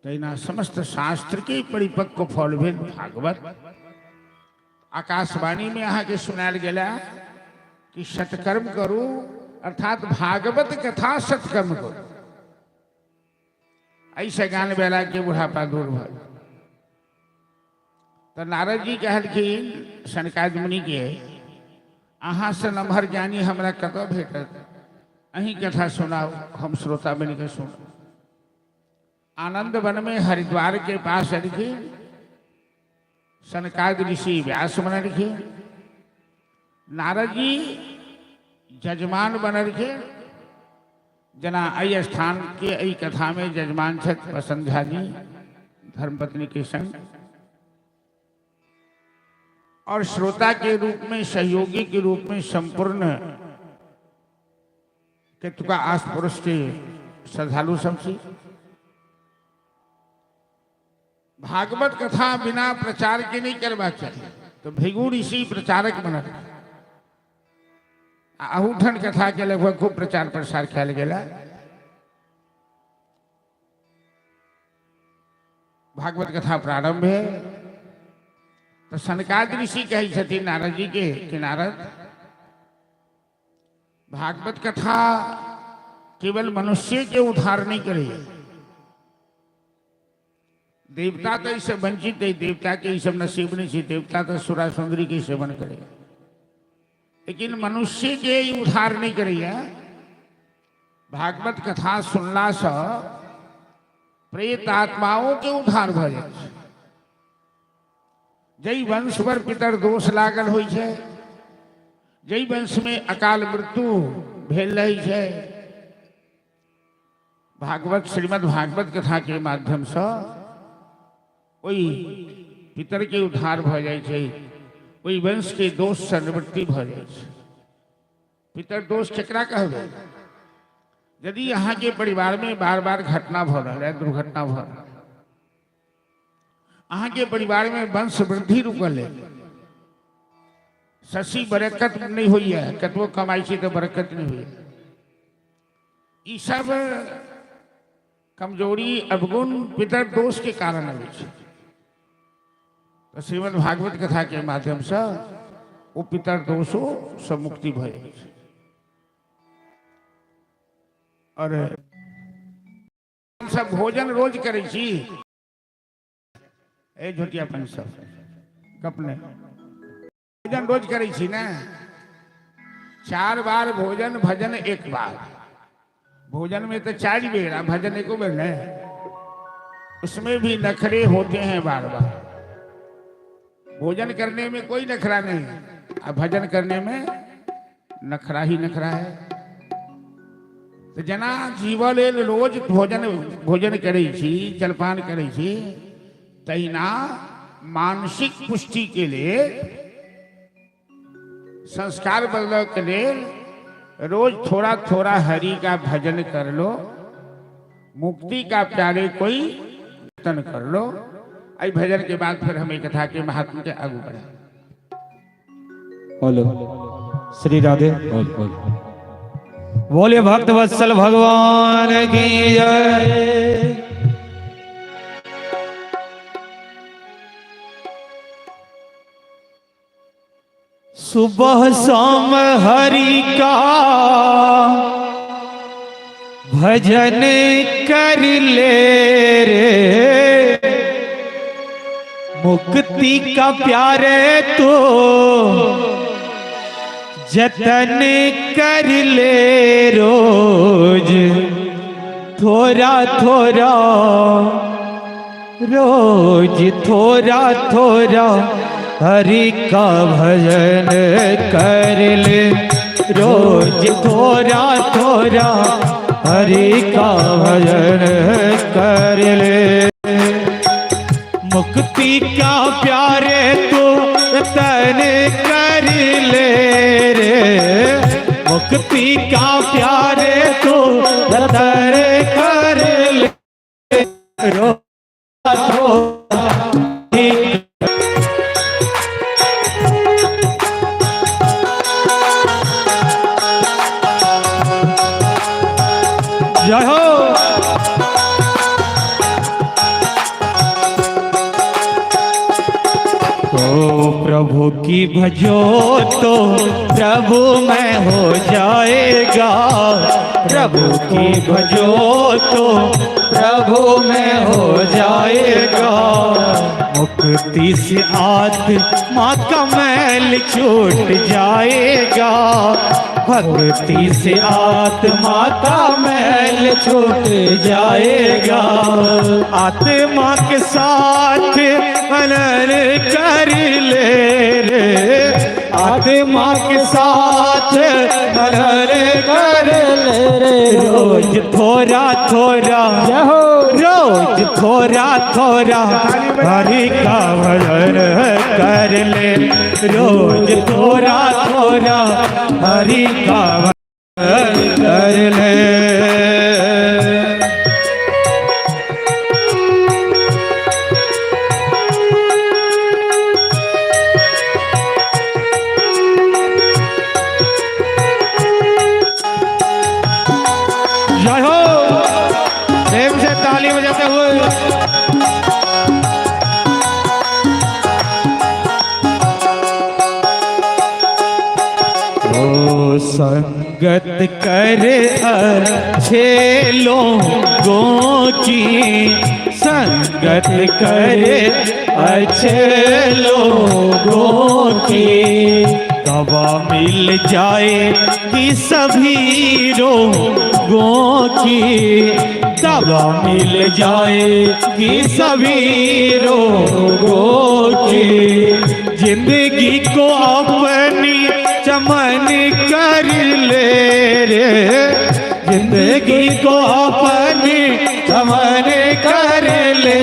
तहिना समस्त शास्त्र के परिपक्व फल भेल भागवत। आकाशवाणी में अहाँ के सुनायल गेला कि सत्कर्म करू, अर्थात भागवत कथा सत्कर्म करू, ऐसे ज्ञान वैराग्य के बुढ़ापा दूर भल। तो नारद जी कहलखिन सनकादि मुनि के, अहाँ से नम्हर ज्ञानी हमरा कतऽ भेटत, अहीं कथा सुनाओ, हम श्रोता बन के सुन। आनंद वन में हरिद्वार के पास अलखिन सनकादि ऋषि व्यास बनलखिन, नारद जी जजमान बनलखिन। जना अय स्थान के अय कथा में जजमान छथि वसंध्या जी धर्मपत्नी के संग, और श्रोता के रूप में, सहयोगी के रूप में संपूर्ण केतुका आस पुरुष के श्रद्धालु समझी। भागवत कथा बिना प्रचार के नहीं करवा चाहिए, तो भृगु ऋषि प्रचारक बनल। अहूठन कथा के लगभग खूब प्रचार प्रसार कयल गेला। भागवत कथा प्रारंभ है तो सनकादि ऋषि कहे छथिन नारद जी के कि नारद, भागवत कथा केवल मनुष्य के उद्धार नहीं करे, देवता तो इससे वंचित है, देवता के सब नसीब नहीं थी, देवता तो सुरा सुंदरी के सेवन करे, लेकिन मनुष्य के ही उद्धार नहीं करिए। भागवत कथा सुनला से प्रेत आत्माओं के उद्धार भ जाए छै। जई वंश पर पितर दोष लागल होइ छै, जई वंश में अकाल मृत्यु भेल रही है, भागवत श्रीमद् भागवत कथा के माध्यम से वही पितर के उद्धार भ जाए छै, वही वंश के दोष से निवृत्ति भ जाए छै। पितर दोष केकरा कहबे? यदि यहाँ के परिवार में बार बार घटना भ रहा है, दुर्घटना भ रहा है, अहाँ के परिवार में वंश वृद्धि रुकल है, शशि बरकत नहीं हुई है, कतबो कमाई से तो बरकत नहीं हुई, ये सब कमजोरी अवगुण पितर दोष के कारण है। तो श्रीमद् भागवत कथा के माध्यम से वो पितर दोषों से मुक्ति भय। और सब भोजन रोज करे छी, ए झोटियापन सब कपने भोजन रोज करे छी ना, 4 बार भोजन, भजन 1 बार। भोजन में तो 4 बेर, भजन 1 बेर नहीं, उसमें भी नखरे होते हैं बार बार। भोजन करने में कोई नखरा नहीं, अब भजन करने में नखरा ही नखरा है। तो जना जीवन रोज भोजन करे छी, जलपान करे छी, तैना मानसिक पुष्टि के लिए, संस्कार बदलाव के लिए रोज थोड़ा थोड़ा हरि का भजन कर लो, मुक्ति का प्यारे कोई कीर्तन कर लो। आई भजन के बाद फिर हमें कथा के महात्मा के आगे बढ़े। बोलो श्री राधे बोले भक्त वत्सल भगवान की जय। सुबह शाम हरि का भजन कर ले रे, मुक्ति का प्यारे तो जतन कर ले रोज, थोड़ा थोड़ा रोज थोड़ा थोड़ा हरि का भजन कर ले, रोज थोड़ा थोड़ा हरि का भजन कर ले। मुक्ति का प्यारे तो तन कर ले रे, मुक्ति का प्यारे तो तन कर ले, रो जय हो। प्रभु की भजो तो प्रभु में हो जाएगा, प्रभु की भजो तो प्रभु में हो जाएगा। मुक्ति से आत्मा का मैल छूट जाएगा, भक्ति से आत्मा का मैल छूट जाएगा। आत्मा के साथ मनन कर ले रे, आत्मा के साथ मनन कर ले रे। रोज थोड़ा थोड़ा रोज थोड़ा थोड़ा हरि का भजन कर ले, रोज थोड़ा थोड़ा हरि का भजन कर ले। जय हो, प्रेम से ताली बजाते हुए। ओ संगत करे अच्छे लोगों की, संगत करे अच्छे लोगों की, दवा मिल जाएगी सभी रोगों की, दवा मिल जाएगी सभी रोगों की। जिंदगी को अपनी चमन कर ले रे, जिंदगी को अपनी चमन कर ले,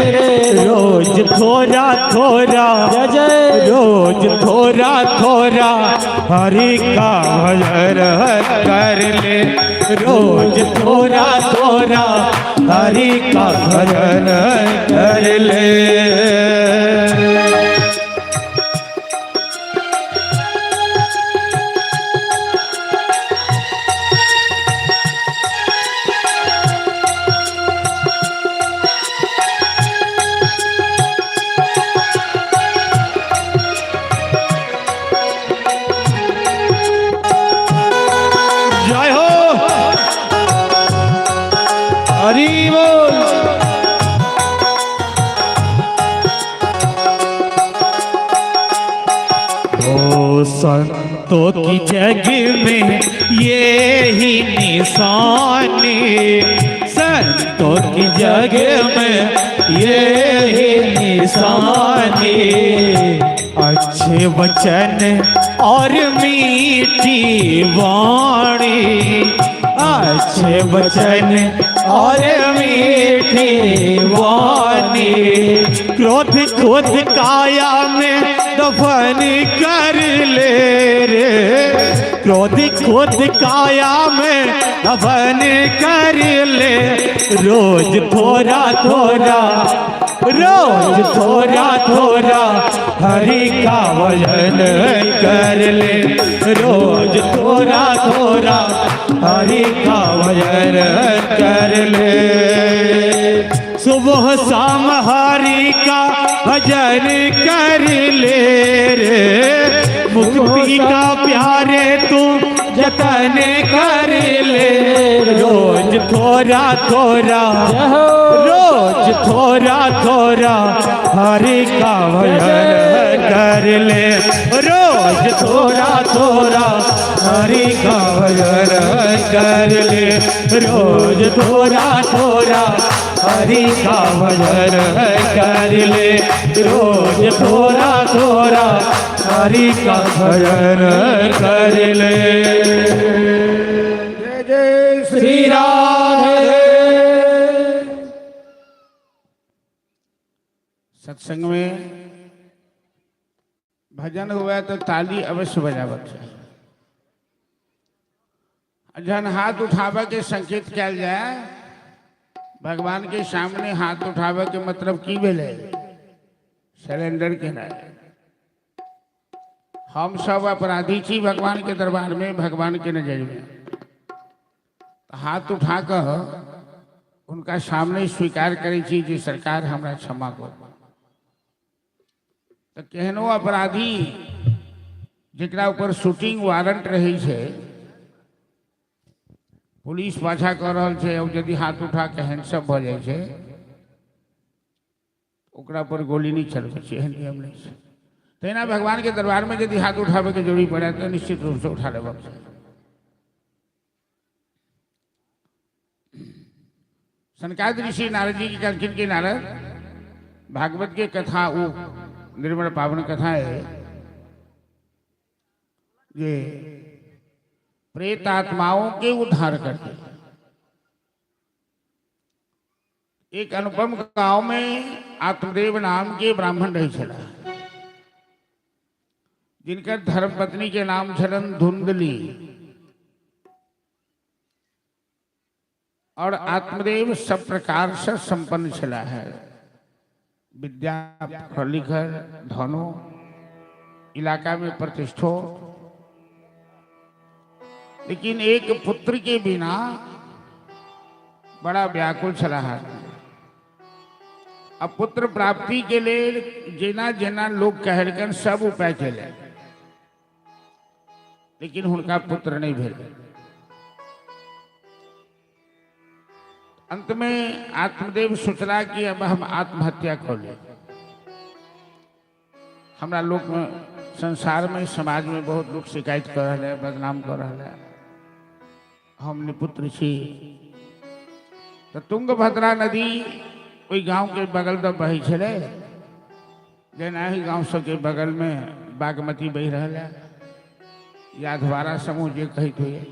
रोज थोड़ा थोड़ा, रोज थोड़ा थोड़ा हरि का भजन कर ले, रोज थोड़ा थोड़ा हरि का भजन कर ले। हरि बोल। ओ संतों की जग में ये ही निशानी, संतों की जग में ये ही निशानी, अच्छे वचन और मीठी वाणी, अच्छे वचन और मीठी वाणी, क्रोध क्रोध काया में दफन कर ले रे, क्रोध क्रोध काया में दफन कर ले, रोज थोड़ा थोड़ा, रोज थोड़ा थोड़ा हरि का भजन कर ले, रोज थोड़ा थोड़ा हरि का भजन कर ले। सुबह शाम हरि का भजन कर ले रे, मुक्ति का प्यारे तू जतन कर ले, रोज थोड़ा थोड़ा, रोज थोड़ा थोड़ा हरि का भजन कर ले, रोज थोड़ा थोड़ा हरि का भजन कर ले, रोज थोड़ा थोड़ा हरि का भजन कर ले, रोज थोड़ा थोड़ा हरि का भजन कर ले। जय जय श्री राधे। सत्संग में भजन हुआ तो ताली अवश्य बजावत चाहिए। जन हाथ उठावे के संकेत किया जाए, भगवान के सामने हाथ उठावे के मतलब की भेले, सरेंडर के ना। हम सब अपराधी छी भगवान के दरबार में, भगवान के नजर में। हाथ उठा कर उनका सामने स्वीकार करे छी कि सरकार हमरा क्षमा कर। तो केहनो अपराधी जरा ऊपर शूटिंग वारंट रही है, पुलिस पाछा कर रहल छै, और यदि हाथ उठा के हैंडसअप भ जाए छै, ओकरा पर गोली नहीं चलबे छै, एहन नियम नहीं छै। तहिना भगवान के दरबार में यदि हाथ उठावे के जरूरी पड़े तो निश्चित रूप से उठा लेबा चाहिए। सनकादिक ऋषि नारद जी की कहलखिन कि नारद, भागवत के कथा वो निर्मल पावन कथा है, ये प्रेत आत्माओं के उद्धार करते। एक अनुपम गांव में आत्मदेव नाम के ब्राह्मण रही चला, जिनकर धर्मपत्नी के नाम छलन धुंधली, और आत्मदेव सब प्रकार से संपन्न चला है, विद्या पढ़ लिखर धनो, इलाका में प्रतिष्ठो, लेकिन एक पुत्र के बिना बड़ा व्याकुल चला है। अब पुत्र प्राप्ति के लिए जेना जेना लोग कहलकन सब उपाय चले, लेकिन उनका पुत्र नहीं भेल। अंत में आत्मदेव सोचला कि अब हम आत्महत्या कर ले। हमरा लोग में संसार में समाज में बहुत लोग शिकायत कर रहे हैं, बदनाम कर रहे हैं, हमने पुत्र छी। तो तुंगभद्रा नदी कोई गांव के बगल तो बही छे, जेना ही गांव सबके बगल में बागमती बही रहा है, या अधवारा समूह जे कही तो ये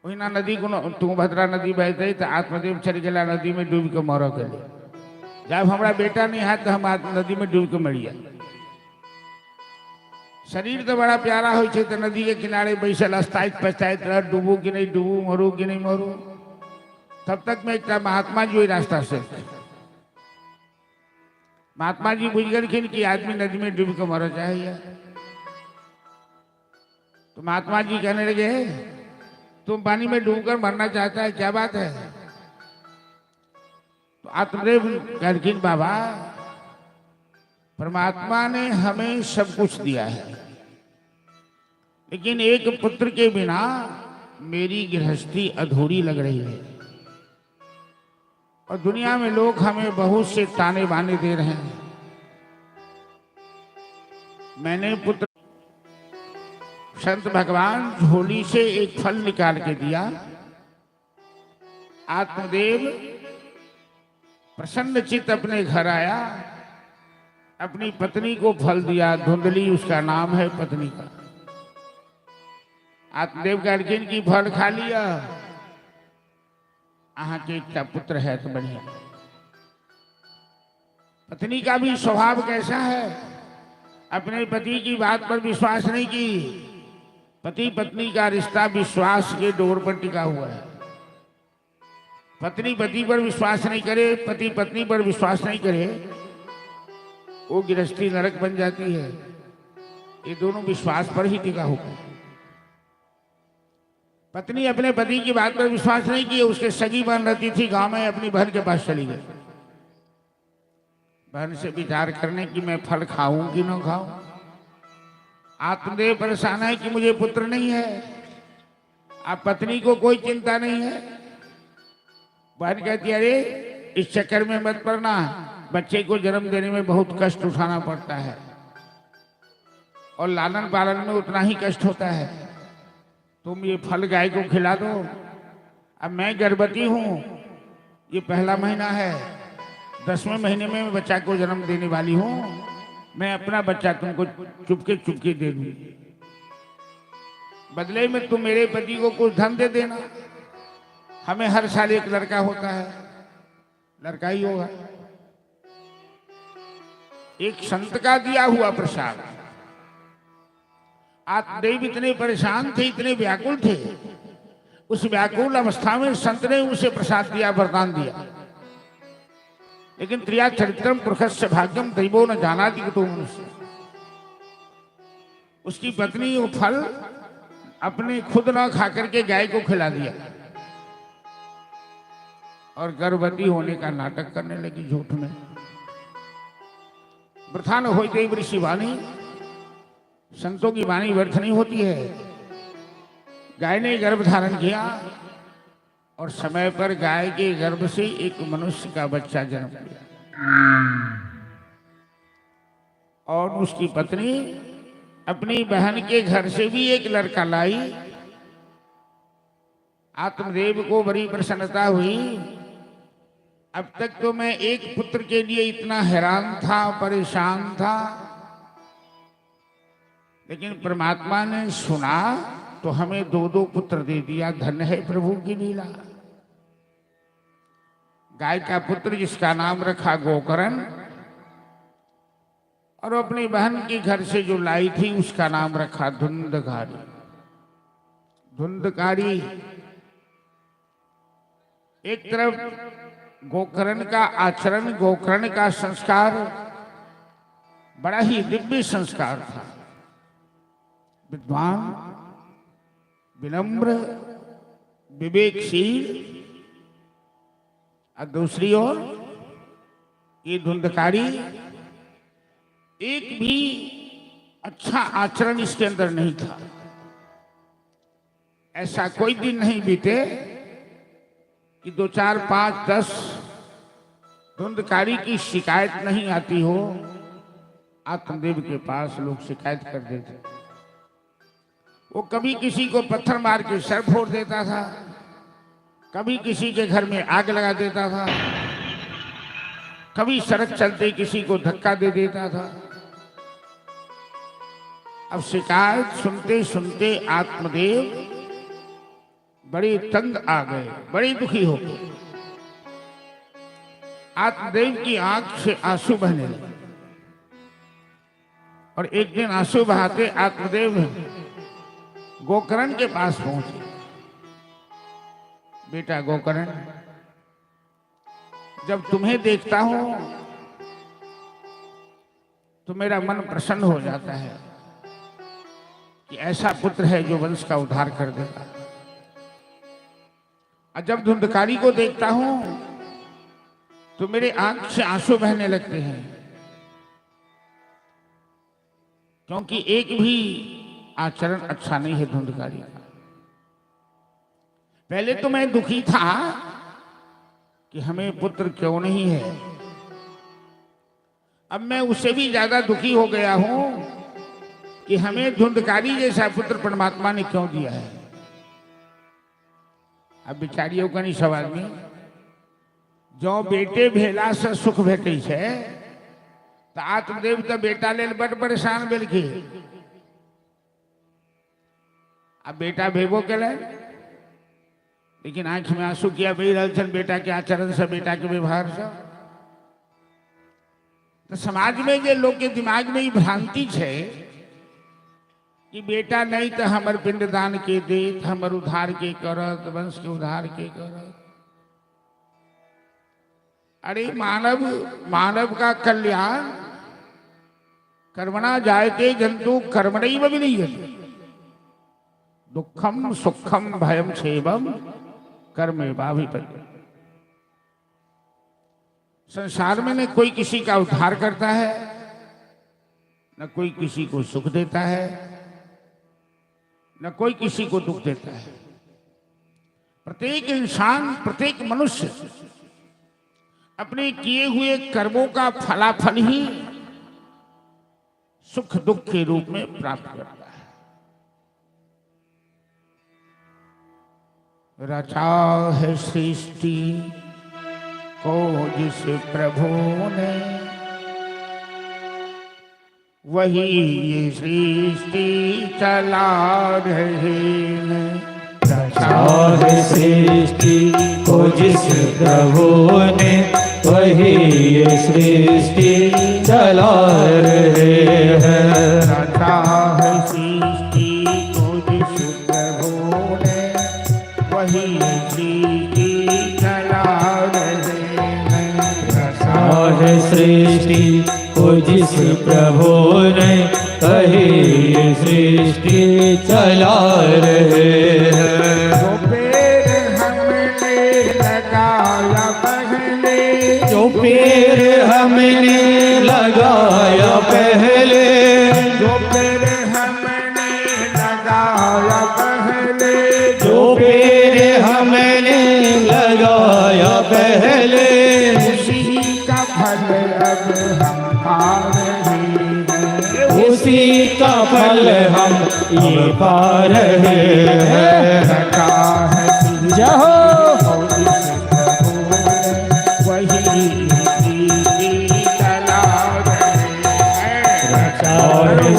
ओहिना नदी को तुंगभद्रा नदी बहते तो आत्मदेव चल गया नदी में डूब के मर के लिए। जब हमारा बेटा नहीं है तो हम नदी में डूब के मरिया। शरीर तो बड़ा प्यारा हो तो नदी के किनारे बैसल अस्ताइत पछताइत रह, डूबू कि नहीं डूबू, मरू कि नहीं मरू। तब तक में एक महात्मा जी रास्ता से महात्मा जी बुझ गए कि आदमी नदी में डूब के मर चाहिए। तो महात्मा जी कहने लगे, तुम पानी में डूबकर मरना चाहता है, क्या बात है? तो आत्मदेव कहलखिन, बाबा परमात्मा ने हमें सब कुछ दिया है, लेकिन एक पुत्र के बिना मेरी गृहस्थी अधूरी लग रही है। और दुनिया में लोग हमें बहुत से ताने बाने दे रहे हैं। मैंने पुत्र संत भगवान झोली से एक फल निकाल के दिया। आत्मदेव प्रसन्न चित्त अपने घर आया, अपनी पत्नी को फल दिया। धुंधली उसका नाम है पत्नी का। आत्मदेव का अर्जुन की फल खा लिया। आहा के एक पुत्र है तो बढ़िया। पत्नी का भी स्वभाव कैसा है, अपने पति की बात पर विश्वास नहीं की। पति पत्नी का रिश्ता विश्वास के डोर पर टिका हुआ है। पत्नी पति पर विश्वास नहीं करे, पति पत्नी पर विश्वास नहीं करे, वो गृहस्थी नरक बन जाती है। ये दोनों विश्वास पर ही टिका हुआ। पत्नी अपने पति की बात पर विश्वास नहीं किए, उसके सगी बहन रहती थी गांव में, अपनी बहन के पास चली गई। बहन से विचार करने की मैं फल खाऊं कि न खाऊं। आत्मदेव परेशान है कि मुझे पुत्र नहीं है। अब पत्नी को कोई चिंता नहीं है। बहन कहती है, अरे इस चक्कर में मत पड़ना, बच्चे को जन्म देने में बहुत कष्ट उठाना पड़ता है और लालन पालन में उतना ही कष्ट होता है। तुम ये फल गाय को खिला दो। अब मैं गर्भवती हूँ, ये पहला महीना है, 10वें महीने में मैं बच्चा को जन्म देने वाली हूँ। मैं अपना बच्चा तुमको चुपके चुपके दे दूँ, बदले में तुम मेरे पति को कुछ धन दे देना। हमें हर साल एक लड़का होता है, लड़का ही होगा। एक संत का दिया हुआ प्रसाद। आत्मदेव इतने परेशान थे, इतने व्याकुल थे। उस व्याकुल अवस्था में संत ने उसे प्रसाद दिया, वरदान दिया। लेकिन त्रिया चरित्रम पुरुषस्य भाग्यम दैवो न जानाति कुतो मनुष्य। उसकी पत्नी वो फल अपने खुद न खा करके गाय को खिला दिया और गर्भवती होने का नाटक करने लगी झूठ में। वृथा न होई ऋषि वाणी, संतों की वाणी व्यर्थ नहीं होती है। गाय ने गर्भ धारण किया और समय पर गाय के गर्भ से एक मनुष्य का बच्चा जन्म लिया। और उसकी पत्नी अपनी बहन के घर से भी एक लड़का लाई। आत्मदेव को बड़ी प्रसन्नता हुई। अब तक तो मैं एक पुत्र के लिए इतना हैरान था, परेशान था, लेकिन परमात्मा ने सुना तो हमें 2-2 पुत्र दे दिया। धन्य है प्रभु की लीला। गाय का पुत्र जिसका नाम रखा गोकर्ण, और अपनी बहन के घर से जो लाई थी उसका नाम रखा धुंधकारी। धुंधकारी एक तरफ गोकर्ण का आचरण, गोकर्ण का संस्कार बड़ा ही दिव्य संस्कार था। विद्वान, विनम्र, विवेकशील। और दूसरी ओर ये धुंधकारी एक भी अच्छा आचरण इसके अंदर नहीं था। ऐसा कोई दिन नहीं बीते कि 2, 4, 5, 10 धुंधकारी की शिकायत नहीं आती हो। आत्मदेव के पास लोग शिकायत कर देते। वो कभी किसी को पत्थर मार के सर फोड़ देता था, कभी किसी के घर में आग लगा देता था, कभी सड़क चलते किसी को धक्का दे देता था। अब शिकायत सुनते सुनते आत्मदेव बड़े तंग आ गए, बड़े दुखी हो गए। आत्मदेव की आंख से आंसू बहने लगे और एक दिन आंसू बहाते आत्मदेव गोकर्ण के पास पहुंचे। बेटा गोकर्ण, जब तुम्हें देखता हूं तो मेरा मन प्रसन्न हो जाता है कि ऐसा पुत्र है जो वंश का उद्धार कर देगा। और जब धुंधकारी को देखता हूं तो मेरे आंख से आंसू बहने लगते हैं, क्योंकि एक भी आचरण अच्छा नहीं है धुंधकारी का। पहले तो मैं दुखी था कि हमें पुत्र क्यों नहीं है, अब मैं उससे भी ज्यादा दुखी हो गया हूं कि हमें धुंधकारी जैसा पुत्र परमात्मा ने क्यों दिया है। अब बिचारियों का नहीं सवाल में जो बेटे भेला से सुख भेटे है, तो आत्मदेव तो बेटा लेल बड़ परेशान भेल के। अब बेटा भेबो के लेकिन आंख में आंसू किया बही रहल छन बेटा के आचरण से, बेटा के व्यवहार से। तो समाज में जे लोग के दिमाग में ही भ्रांति है कि बेटा नहीं तो हमर पिंडदान के देत, हमर उद्धार के करत, वंश के उद्धार के करत। अरे मानव का कल्याण कर्मणा जायते जंतु कर्मणैव विलीयते, दुखम सुखम भयम क्षेमम कर्मेवाभिपद्यते। संसार में न कोई किसी का उद्धार करता है, न कोई किसी को सुख देता है, न कोई किसी को दुख देता है। प्रत्येक इंसान, प्रत्येक मनुष्य अपने किए हुए कर्मों का फलाफल ही सुख दुख के रूप में प्राप्त करता है। रचा है सृष्टि को जिस प्रभु ने, वही ये सृष्टि चला रहे हैं। रचा है सृष्टि को जिस प्रभु ने, वही ये सृष्टि चला रहे हैं। रचा है सृष्टि को जिस प्रभु ने, वही ये सृष्टि चला रहे हैं। रचा है सृष्टि को जिस प्रभु ने, वही ये सृष्टि चला रहे हैं। जो पेड़ हमने लगाया पहले, जो पेड़ हमने लगाया पहले, जो पेड़ हमने लगाया पहले, जो पेड़ हमने लगाया पहले, उसी का फल अब हम पा रहे हैं। उसी का फल हम ये पा रहे हैं। रखा है जहो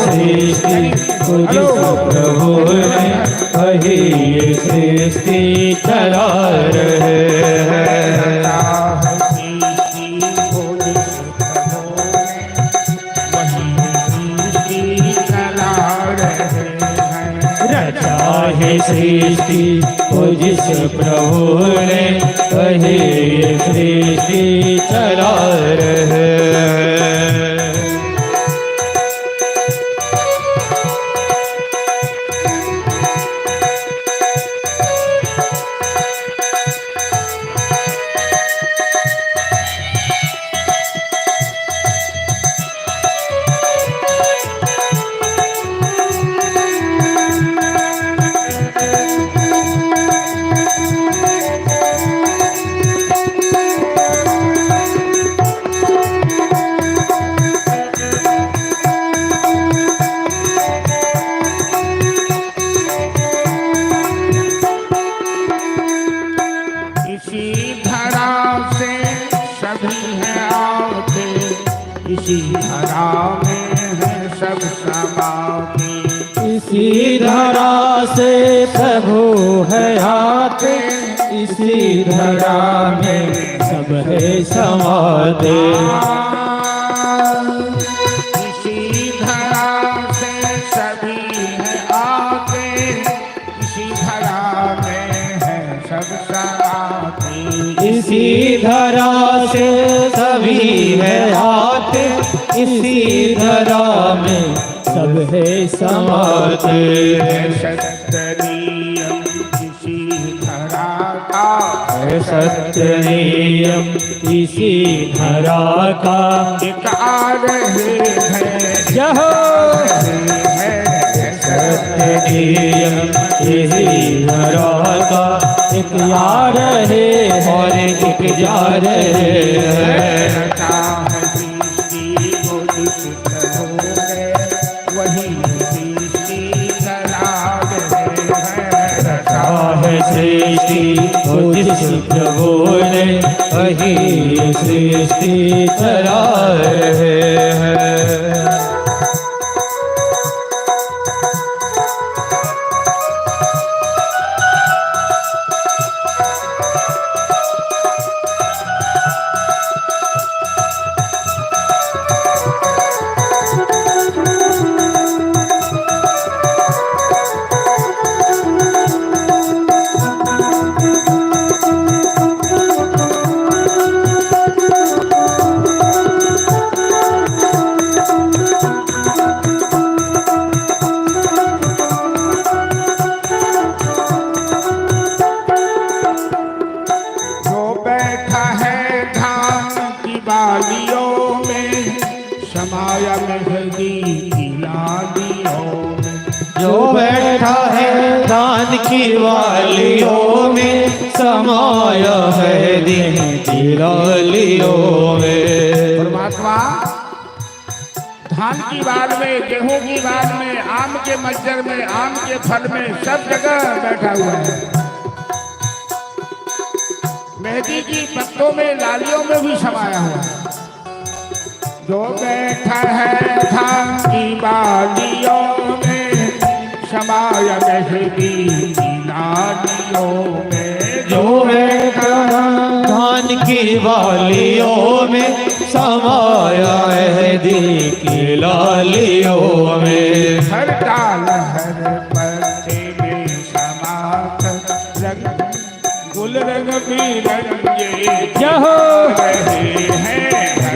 सृष्टि को जिस प्रभु ने, वही ये सृष्टि चला रहे हैं। रचा है सृष्टि को जिस प्रभु ने, वही ये सृष्टि चला रहे हैं। इसी धरा में है सब समाते, इसी धरा से प्रभु है आते, इसी धरा में सब है समाते। इसी धरा से सभी है आते, इसी धरा में है सब समाते, इसी धरा से सभी है आते, इसी धरा में सब है समाते। सत्य नियम इसी धरा का, सत्य नियम इसी धरा का, एक आ रहे हैं जहो है सत्य नियम इसी धरा का, एक आ रहे और एक जा रहे हैं। सृष्टि को जिस प्रभु ने वही सृष्टि चला रहे हैं। समाया मेहदी की लालियों में, जो बैठा है धान की वालियों में, समाया है दिन की लालियों में। परमात्मा धान की बाल में, गेहूं की बाल में, आम के मज्जर में, आम के फल में, सब जगह बैठा हुआ है। मेहंदी की पत्तों में, लालियों में भी समाया हुआ है। जो बैठा है धान की बालियों में, समाया मेहंदी की लालियों में। जो बैठा धान की वालियों में, समाया मेहंदी की लालियों में। हर डाल हर पत्ते में समाकर रंग गुल रंग बिरंगे जहो रहे हैं।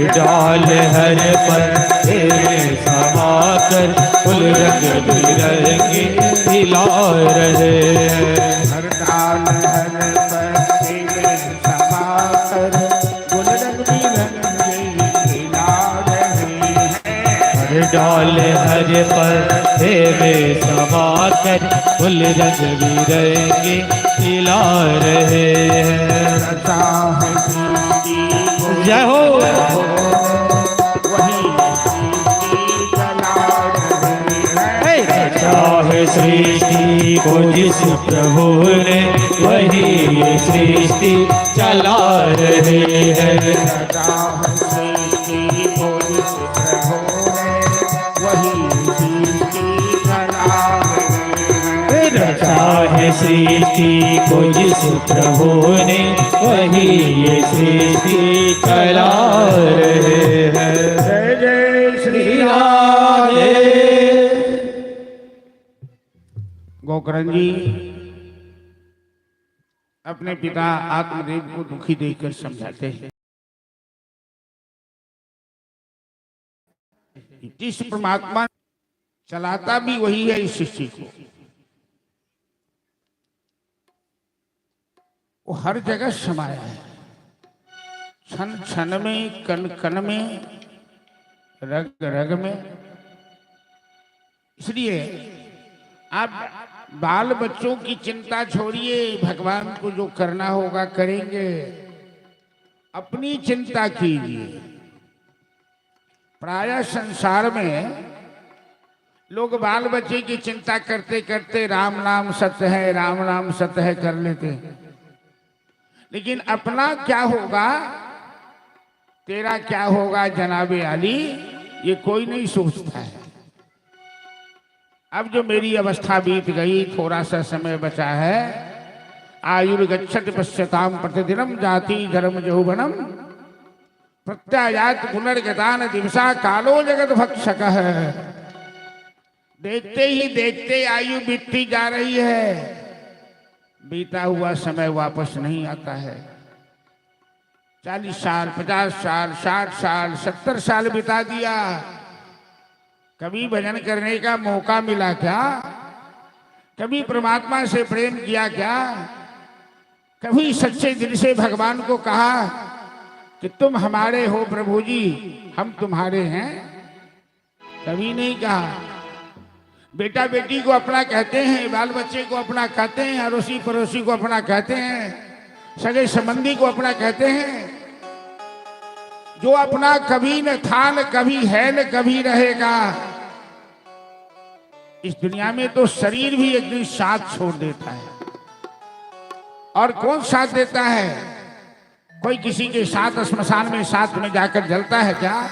डाल हर पत्ते में समाकर फूल रंग बिरंगे खिला रहे हैं। हर डाल हर पत्ते में समाकर गुल रंग बिरंगे खिला रहे हैं। हर डाल हर पत्ते में समाकर फूल रंग बिरंगे खिला रहे हैं। जय हो चाहे सृष्टि को जिस प्रभु ने, वही ये सृष्टि चला रहे हैं। चाहे सृष्टि को जिस प्रभु ने, वही ये सृष्टि चला रहे हैं। जय जय श्री राधे। गोकर्ण जी अपने पिता आत्मदेव को दुखी देखकर समझाते हैं। जिस परमात्मा चलाता भी वही है इस सृष्टि को, वो हर जगह समाया है, क्षण क्षण में, कण कण में, रग रग में। इसलिए आप बाल बच्चों की चिंता छोड़िए, भगवान को जो करना होगा करेंगे, अपनी चिंता कीजिए। प्रायः संसार में लोग बाल बच्चे की चिंता करते करते राम नाम सत्य है, राम नाम सत्य है कर लेते हैं, लेकिन अपना क्या होगा तेरा क्या होगा जनाबे अली, ये कोई नहीं सोचता है। अब जो मेरी अवस्था बीत गई, थोड़ा सा समय बचा है, आयुर्गच्छति पश्यताम प्रतिदिनम जाति धर्म यौवनम प्रत्यायात पुनर्गतान दिवसा कालो जगत भक्षक है। देखते ही देखते आयु बीतती जा रही है, बीता हुआ समय वापस नहीं आता है। 40 साल, 50 साल, 60 साल, 70 साल बिता दिया। कभी भजन करने का मौका मिला क्या? कभी परमात्मा से प्रेम किया क्या? कभी सच्चे दिल से भगवान को कहा कि तुम हमारे हो प्रभु जी, हम तुम्हारे हैं? कभी नहीं कहा। बेटा बेटी को अपना कहते हैं, बाल बच्चे को अपना कहते हैं, अड़ोसी पड़ोसी को अपना कहते हैं, सगे संबंधी को अपना कहते हैं। जो अपना कभी न था, न कभी है, न कभी रहेगा। इस दुनिया में तो शरीर भी एक दिन साथ छोड़ देता है। और कौन साथ देता है? कोई किसी के साथ श्मशान में साथ में जाकर जलता है क्या?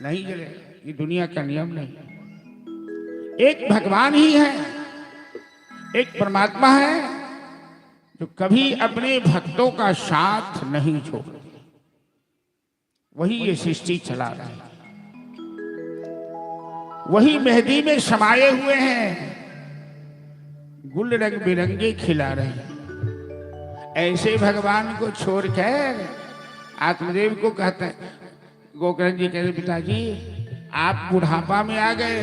नहीं जले, ये दुनिया का नियम नहीं। एक भगवान ही है, एक परमात्मा है जो कभी अपने भक्तों का साथ नहीं छोड़ते। वही ये सृष्टि चला रहा है, वही मेहंदी में समाये हुए हैं, गुल रंग बिरंगे खिला रहे हैं। ऐसे भगवान को छोड़कर आत्मदेव को कहते हैं, गोकर्ण जी कहते पिताजी आप बुढ़ापा में आ गए,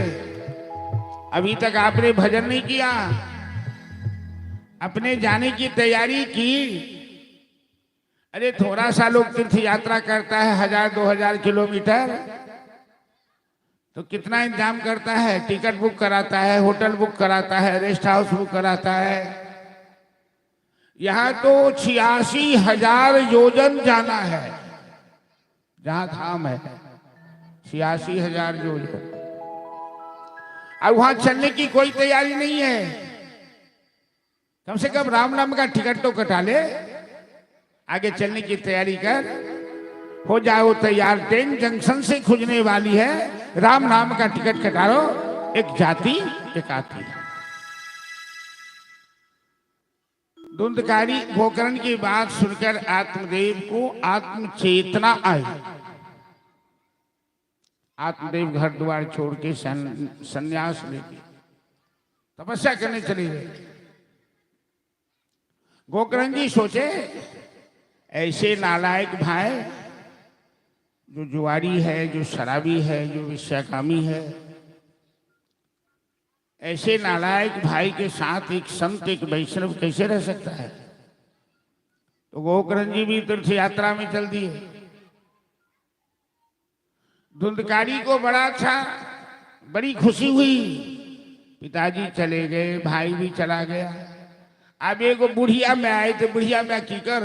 अभी तक आपने भजन नहीं किया, अपने जाने की तैयारी की। अरे थोड़ा सा लोग तीर्थ यात्रा करता है 1000-2000 किलोमीटर, तो कितना इंतजाम करता है, टिकट बुक कराता है, होटल बुक कराता है, रेस्ट हाउस बुक कराता है। यहाँ तो 86,000 योजन जाना है, जहां धाम है 86,000 योजन, और वहां चलने की कोई तैयारी नहीं है। कम से कम राम नाम का टिकट तो कटा ले, आगे चलने की तैयारी कर, हो जाओ तैयार। ट्रेन जंक्शन से खुजने वाली है, राम नाम का टिकट कटा लो, एक जाति एक आती। धुंधकारी गोकर्ण की बात सुनकर आत्मदेव को आत्म चेतना आई। आत्मदेव घर द्वार छोड़ के संन्यास लेके तपस्या करने चले गए। गोकर्ण जी सोचे ऐसे नालायक भाई, जो जुआरी है, जो शराबी है, जो विषयकामी है, ऐसे नालायक भाई के साथ एक संत एक वैष्णव कैसे रह सकता है? तो गोकर्ण जी भी तीर्थ यात्रा में चल दिए। धुंधकारी को बड़ा अच्छा, बड़ी खुशी हुई। पिताजी चले गए, भाई भी चला गया। अब एगो बुढ़िया में आए तो बुढ़िया में की कर,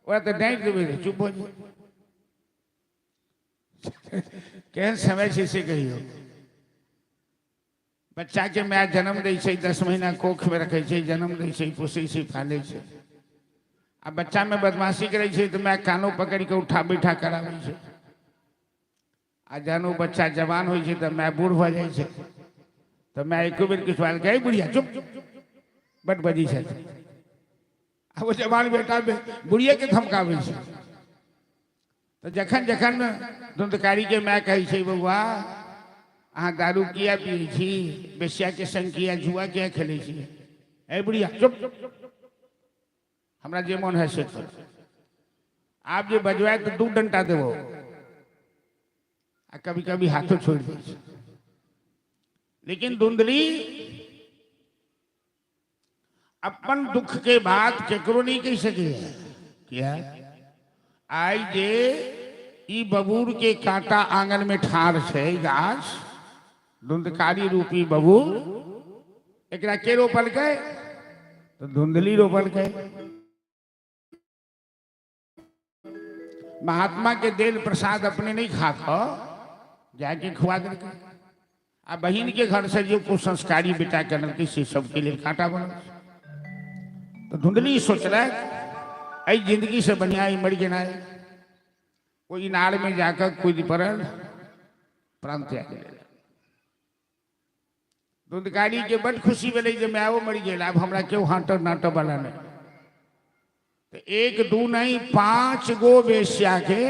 वह तो डांट देवे, चुप हो जाए। केहन समय से कही हो, बच्चा के माय जन्म दै छै, 10 महीना कोख में रखे छै, जन्म दै छै, पोसे छै, पाले छै। आ बच्चा में बदमाशी करे छै तो माय कानो पकड़ के उठा बैठा करावे छै। आ जानो बच्चा जवान हो छै तो माय बूढ़ भ जाए छै, तो माय एको बेर किछु बात कहे, बुढ़िया चुप बट बजी छै। आ वो जवान बेटा बुढ़िया के धमकावे छै। तो जखन जखन धुंधकारी के माय कहे छै, बउआ अहाँ दारू किया पिए छी, बेश्या के संग किया, जुआ किया खेले छी? ए बुढ़िया चुप, हमरा जे मन है से कर। आप जे बजवाए तो 2 डंटा देवो, आ कभी कभी हाथों छोड़ दे। लेकिन धुंधली अपन दुख के बाद केकरो नहीं कह सके। क्या आई जे ई बबूर के कांटा आंगन में ठार छै गाछ, धुंधकारी रूपी बबूर, एकरा के रोपल के? तो धुंधली रोपल के। महात्मा के देल प्रसाद अपने नहीं खात हो, जाके खुआ दे। आ बहन के घर से जो कुछ संस्कारी बेटा करके से सबके लिए कांटा बन। तो धुंधली सोच रहा है जिंदगी से बढ़िया मर गया है, कोई नाड़ में जाकर कूद पड़ल, प्राण त्याग ले। धुंधकारी के बड़ खुशी मिले जब मैं वो मर गया, अब हमरा क्यों हाटो नाटो वाला नहीं। तो एक दू नहीं 5 गो वेश्या के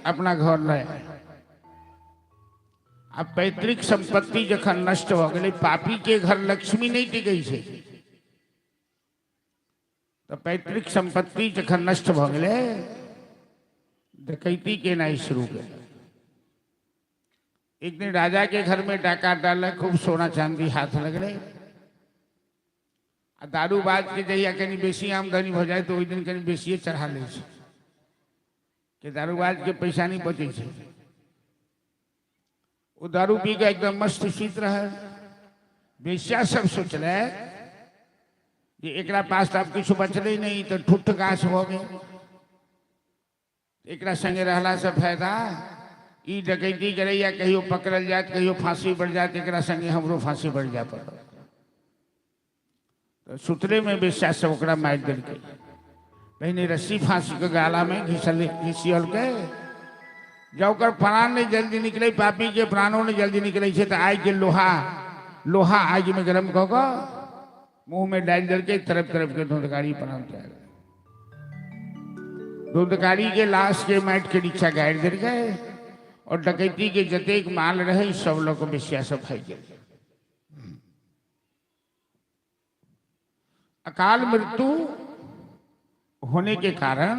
अपना घर लाए। अब पैतृक संपत्ति जखन नष्ट हो गई, पापी के घर लक्ष्मी नहीं टिकै छै, तो पैतृक संपत्ति जखन नष्ट भ गए, डकैती के नहीं शुरू कर। एक दिन राजा के घर में डाका डाला, खूब सोना चांदी हाथ लग रहे। दारूबाज के जहिया कहीं बेसी आमदनी हो जाए तो ओहि दिन कहीं बेसिए चढ़ा ले कि दारूबाज के पैसा नहीं बचे छे। वो दारू पी के एकदम मस्त शीत रहे। बेसिया सब सोच रहे कि एकरा पास तो अब कुछ बचले नहीं, तो ठुठ गाछ हो गए, एकरा संगे रहला से फायदा, ई डकैती करे या कहियो पकड़ल जाए, कहियो फांसी बढ़ जाए, एकरा संगे हमरो फांसी बढ़ जाए पड़ो। तो सुतले में बेस्या सब ओकरा मार दिल के, पहले रस्सी फांसी के गाला में घिसियल के, जब ओकर प्राण नहीं जल्दी निकले, पापी के प्राणों ने जल्दी निकले छे, तो आग के लोहा आग में गर्म कऽ कऽ मुंह में डाल दल के तरफ तरफ के धुंधकारी प्राण त्याग। धुंधकारी के लाश के माट के नीचा गाड़ दे गए, और डकैती के जतेक माल रहे सब लोग बेसिया सब खाई गए। अकाल मृत्यु होने के कारण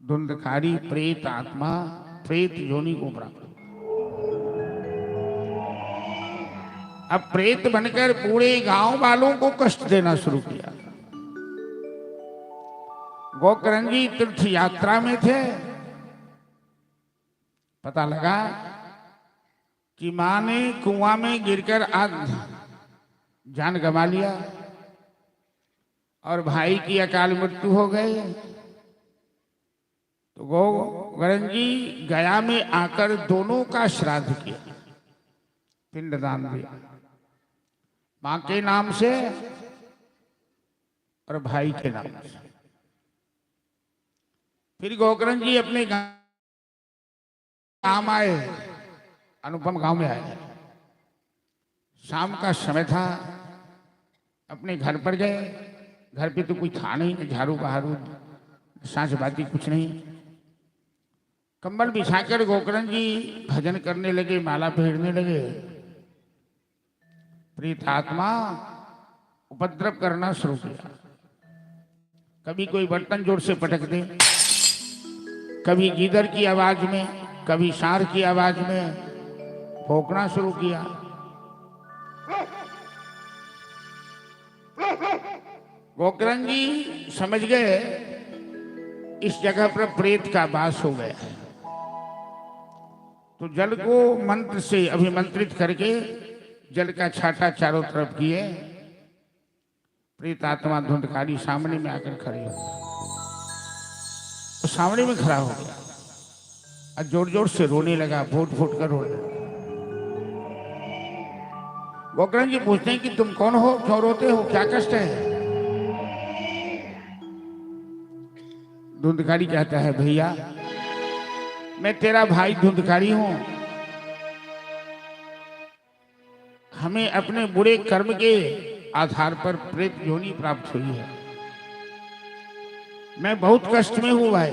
धुंधकारी प्रेत आत्मा प्रेत योनि को प्राप्त। अब प्रेत बनकर पूरे गांव वालों को कष्ट देना शुरू किया। गोकर्णजी तीर्थ यात्रा में थे, पता लगा कि मां ने कुआं में गिरकर आज जान गंवा लिया और भाई की अकाल मृत्यु हो गई। तो गोकर्णजी गया में आकर दोनों का श्राद्ध किया, पिंडदान दिया, मां के नाम से और भाई के नाम से। फिर गोकर्णजी अपने गांव आए, अनुपम गांव में आए। शाम का समय था, अपने घर पर गए। घर पे तो कोई था नहीं, झाड़ू बहारू सांस बाती कुछ नहीं। कंबल बिछाकर गोकर्णजी भजन करने लगे, माला फेरने लगे। प्रेत आत्मा उपद्रव करना शुरू किया। कभी कोई बर्तन जोर से पटक दे, कभी गीदड़ की आवाज में, कभी सांड की आवाज में भौंकना शुरू किया। गोकर्णजी समझ गए इस जगह पर प्रेत का वास हो गया है, तो जल को मंत्र से अभिमंत्रित करके जल का छाटा चारों तरफ किए। प्रेत आत्मा धुंधकारी सामने में आकर खड़े हो गया। तो सामने में खड़ा हो गया और जोर जोर से रोने लगा, फूट फूट कर रोने लगा। गोकर्णजी पूछते हैं कि तुम कौन हो, क्यों रोते हो, क्या कष्ट है? धुंधकारी कहता है, भैया मैं तेरा भाई धुंधकारी हूं। हमें अपने बुरे कर्म के आधार पर प्रेत योनि प्राप्त हुई है। मैं बहुत कष्ट में हूं भाई,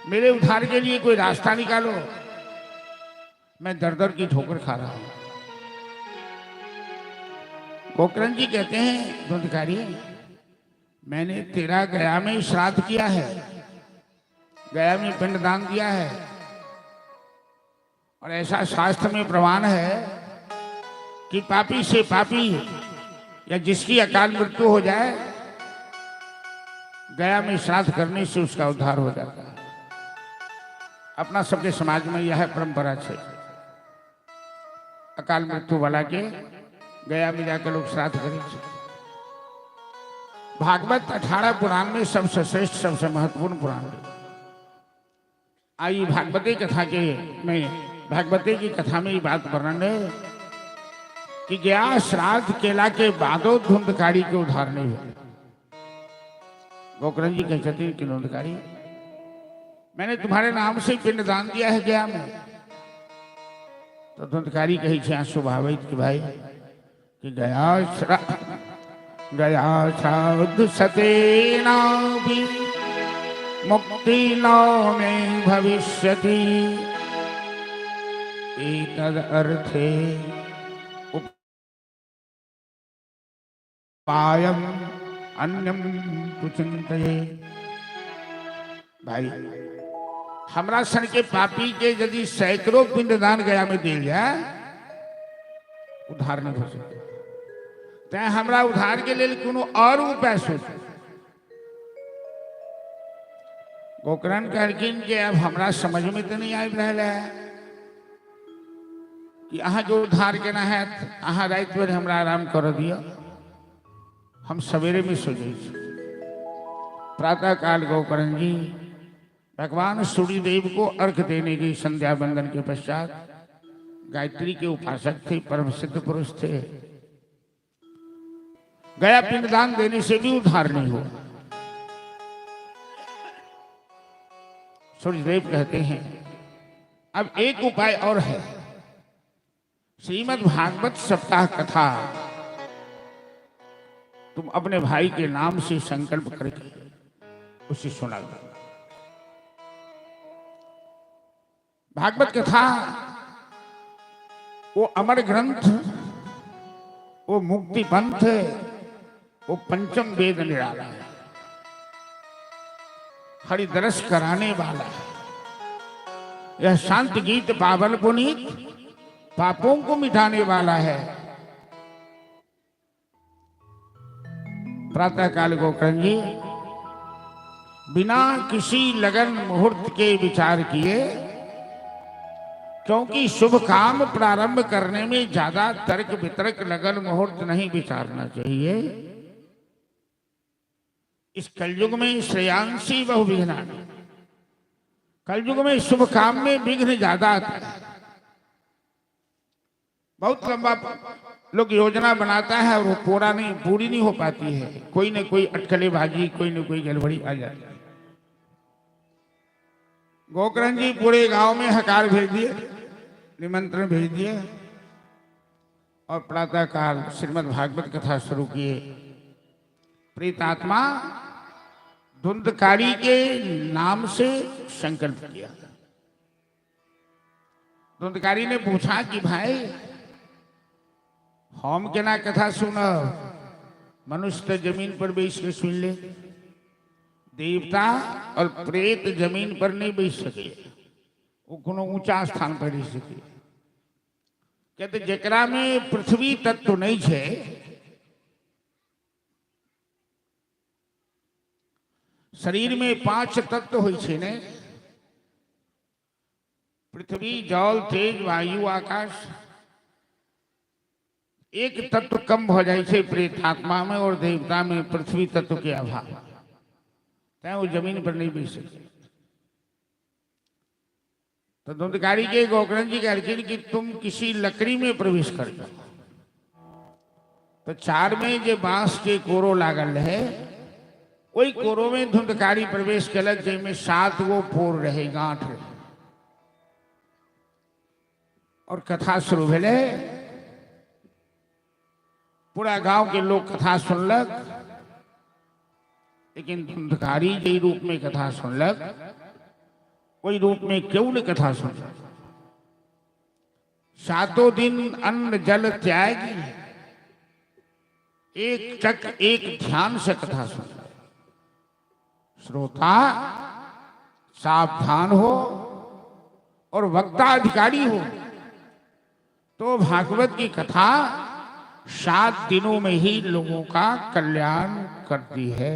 मेरे उद्धार के लिए कोई रास्ता निकालो। मैं दर दर की ठोकर खा रहा हूं। गोकर्णजी कहते हैं, धुंधकारी मैंने तेरा गया में श्राद्ध किया है, गया में पिंडदान दिया है, और ऐसा शास्त्र में प्रमाण है कि पापी से पापी या जिसकी अकाल मृत्यु हो जाए, गया में श्राद्ध करने से उसका उद्धार हो जाता है। अपना सबके समाज में यह परंपरा है। अकाल मृत्यु वाला के गया में जाकर लोग श्राद्ध करेंगे। भागवत 18 पुराण में सबसे श्रेष्ठ, सबसे महत्वपूर्ण पुराण है। आई भागवती कथा के में, भागवती की कथा में ये बात वर्णन है कि गया श्राद्ध केला के बादो धुंधकारी के उद्धार नहीं हुए। गोकर्णजी कहते हैं कि धुंधकारी मैंने तुम्हारे नाम से पिंडदान दिया है क्या मैं? तो धुंधकारी कही छे स्वाभाविक कि भाई कि गया साधु सतेना भी मुक्ति नो में भविष्यति एतद अर्थे उपायम अन्यम तु चिंतये। भाई हमरा सन के पापी के यदि सैकड़ों पिंडदान गया में दिल जाए उद्धार नहीं हो सकता। तै हमरा उद्धार के लिए कोनो और उपाय सोच। गोकर्ण कहलखिन के अब हमरा समझ में तो नहीं आबि रहल है कि अहाँ जो उद्धार केना है अहाँ रात भर हमरा आराम कर दिया, हम सवेरे में सो जाए। प्रातः काल गोकर्ण जी भगवान सूर्यदेव को अर्घ देने की संध्या बंदन के पश्चात गायत्री के उपासक थे, परम सिद्ध पुरुष थे। गया पिंडदान देने से भी उद्धार नहीं हुआ। सूर्यदेव कहते हैं अब एक उपाय और है। श्रीमद् भागवत सप्ताह कथा तुम अपने भाई के नाम से संकल्प करके उसे सुना दो। भागवत कथा वो अमर ग्रंथ, वो मुक्ति पंथ, वो पंचम वेद निराला है, हरिदरस कराने वाला है। यह शांत गीत पावन पुनीत पापों को मिटाने वाला है। प्रातः काल गोकर्ण जी बिना किसी लगन मुहूर्त के विचार किए, क्योंकि शुभ काम प्रारंभ करने में ज्यादा तर्क वितर्क लगन मुहूर्त नहीं विचारना चाहिए। इस कलयुग में श्रेयांसी बहु विघ्ना, कलयुग में शुभ काम में विघ्न ज्यादा आता है। बहुत लंबा लोग योजना बनाता है और वो पूरी नहीं हो पाती है। कोई न कोई अटकलेबाजी, कोई न कोई गड़बड़ी आ जाती है। गोकर्ण जी पूरे गांव में हकार भेज दिए, निमंत्रण भेज दिए और प्रातः काल श्रीमद् भागवत कथा शुरू किए। प्रेतात्मा धुंधकारी के नाम से संकल्प किया। धुंधकारी ने पूछा कि भाई हम केना कथा सुना, मनुष्य तो जमीन पर बैठ के सुन ले, देवता और प्रेत जमीन पर नहीं बैठ सके, वो कोनो ऊंचा स्थान पर रह सके। कहते जेकरा में पृथ्वी तत्व नहीं है, शरीर में 5 तत्व होय छे ने, पृथ्वी, जल, तेज, वायु, आकाश। एक तत्व कम हो जाए छे प्रेतात्मा में और देवता में पृथ्वी तत्व के अभाव, वो जमीन पर नहीं बैठ सकते। तो धुंधकारी के गोकर्ण जी कहते कि तुम किसी लकड़ी में प्रवेश कर जाओ। तो 4 में जो बांस के कोरो लागल है, वही कोरो में धुंधकारी प्रवेश कलक, जिसमें 7 गो पोर रहे, गांठ रहे। और कथा शुरू भेले। पूरा गांव के लोग कथा सुनलक, लेकिन धुंधकारी जे रूप में कथा सुनलक, वही रूप में क्यों न कथा सुनलक। 7 दिन अन्न जल त्याग, एक चक एक ध्यान से कथा सुन। श्रोता सावधान हो और वक्ता अधिकारी हो तो भागवत की कथा 7 दिनों में ही लोगों का कल्याण करती है।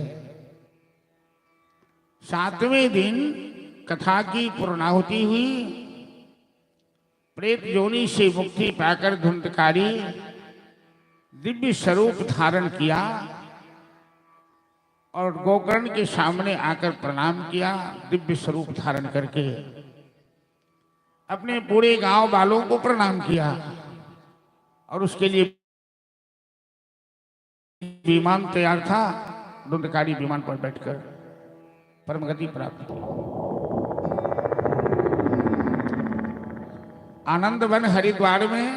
7वें दिन कथा की पूर्णाहुति हुई। प्रेत योनि से मुक्ति पाकर धुंधकारी दिव्य स्वरूप धारण किया और गोकर्ण के सामने आकर प्रणाम किया। दिव्य स्वरूप धारण करके अपने पूरे गांव वालों को प्रणाम किया और उसके लिए विमान तैयार था। धुंधकारी विमान पर बैठकर परम गति प्राप्त की। आनंद वन हरिद्वार में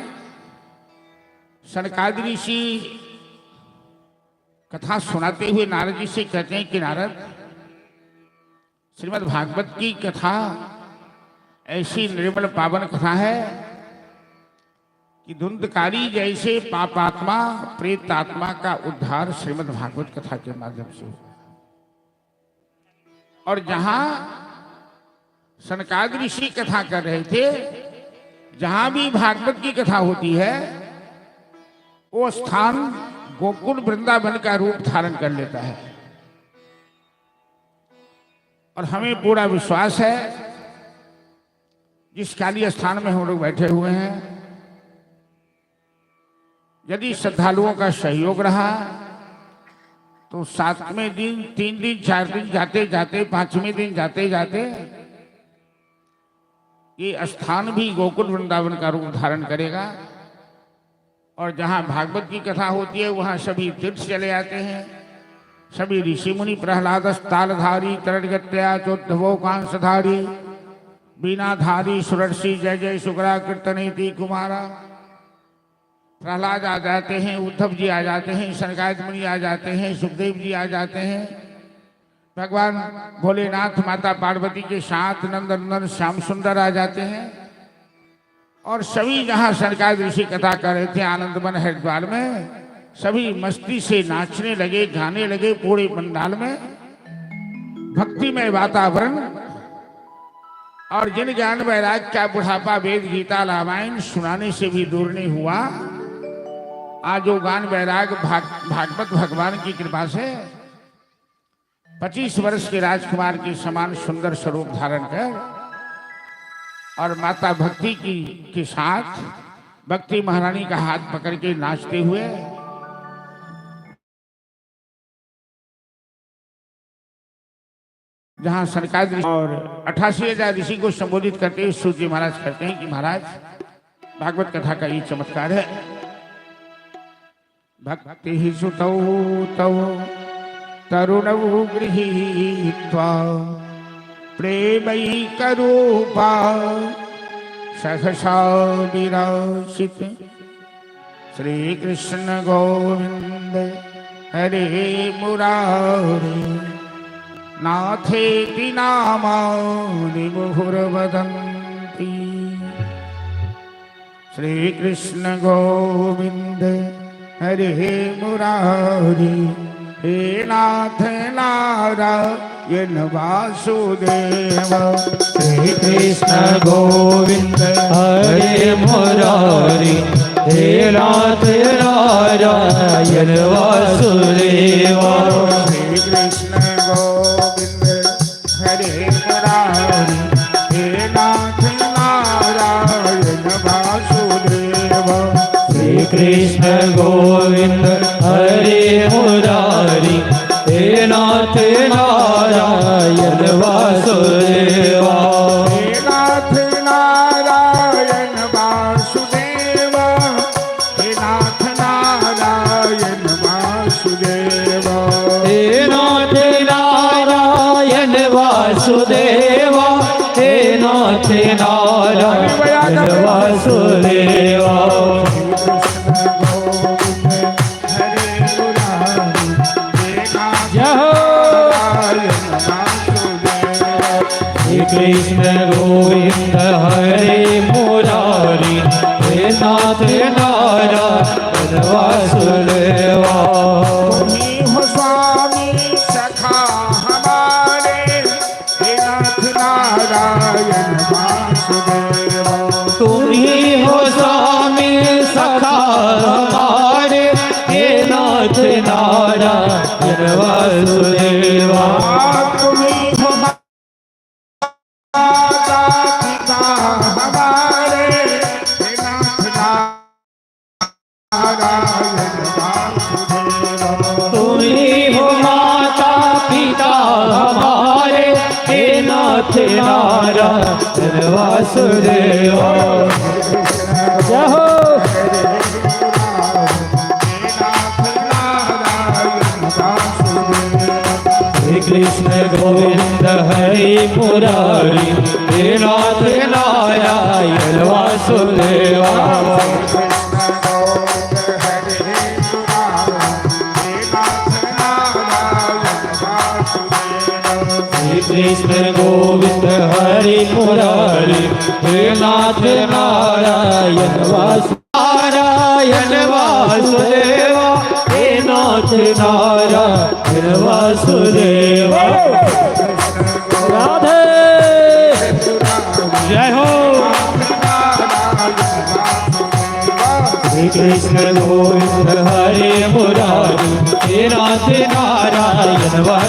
सनकादि ऋषि कथा सुनाते हुए नारद जी से कहते हैं कि नारद, श्रीमद् भागवत की कथा ऐसी निर्मल पावन कथा है कि धुंधकारी जैसे पापात्मा प्रेतात्मा का उद्धार श्रीमद् भागवत कथा के माध्यम से हुआ। और जहां सनकादि ऋषि कथा कर रहे थे, जहां भी भागवत की कथा होती है वो स्थान गोकुल वृंदावन का रूप धारण कर लेता है। और हमें पूरा विश्वास है, जिस काली स्थान में हम लोग बैठे हुए हैं, यदि श्रद्धालुओं का सहयोग रहा तो 7वें दिन, 3 दिन, 4 दिन जाते जाते, 5वें दिन जाते जाते ये स्थान भी गोकुल वृंदावन का रूप धारण करेगा। और जहां भागवत की कथा होती है वहां सभी तीर्थ चले आते हैं, सभी ऋषि मुनि, प्रहलाद तालधारी, तरड़गत्या चोद्धवो कांसधारी, बीनाधारी, सुरर्षि, जय जय सुग्रा कीर्तनेति कुमारा। प्रहलाद आ जाते हैं, उद्धव जी आ जाते हैं, सनकादिक मुनि आ जाते हैं, सुखदेव जी आ जाते हैं, भगवान भोलेनाथ माता पार्वती के साथ नंदनंदन श्याम सुंदर आ जाते हैं। और सभी जहां सनकादिक ऋषि कथा कर रहे थे आनंदवन हरिद्वार में, सभी मस्ती से नाचने लगे, गाने लगे, पूरे पंडाल में भक्तिमय वातावरण। और जिन ज्ञान वैराग का बुढ़ापा वेद गीता रामायण सुनाने से भी दूर नहीं हुआ, आज जो ज्ञान वैराग भागवत भगवान की कृपा से 25 वर्ष के राजकुमार के समान सुंदर स्वरूप धारण कर और माता भक्ति के साथ भक्ति महारानी का हाथ पकड़ के नाचते हुए जहां सरकार और 88,000 ऋषि को संबोधित करते हुए सूत जी महाराज कहते हैं कि महाराज, भागवत कथा का ये चमत्कार है। भक्ति ही सुतौ तौ तरुणौ गृहीत्वा प्रेमैकरूपा सहसा विरासित श्री कृष्ण गोविंद हरे मुरारी नाथेति नामानि मुहुर्वदन्ति। श्री कृष्ण गोविंद हरे मुरारी हे नाथ नारायण वासुदेव। श्री कृष्ण गोविंद हरे मुरारी हे नाथ नारायण वासुदेव। श्री कृष्ण गोविंद हरे मुरारी हे नाथ नारायण वासुदेव। श्री कृष्ण गोविंद हरे मुरारी हे नाथ नारायण वासुदेव। हे नाथ नारायण वासुदेव, हे नाथ नारायण वासुदेव। हे नाथ नारायण वासुदेव, हे नाथ नारायण वासुदेव। कृष्ण गोविंद हरे मुरारी हे नाथ नारायण वासुदेव। तुम्ही हो स्वामी सखा हमारे, हे नाथ नारायण वासुदेव। तुम्ही हो स्वामी सखा हमारे, हे नाथ नारायण वासुदेव। तुम्ही हो तुम्ही हो माता पिता हमारे, हे नाथ नारायण वासुदेव। जय हो। कृष्ण गोविंद हरि मुरारी हे नाथ नारायण वासुदेवा कृष्ण गोविंद हरि मुरारी हे नाथ नारायण वासुदेवा हे नाथ नारायण वासुदेवा राधे जय हो श्री कृष्ण गोविंद हरि मुरारी हे नाथ नारायण वासुदेवा।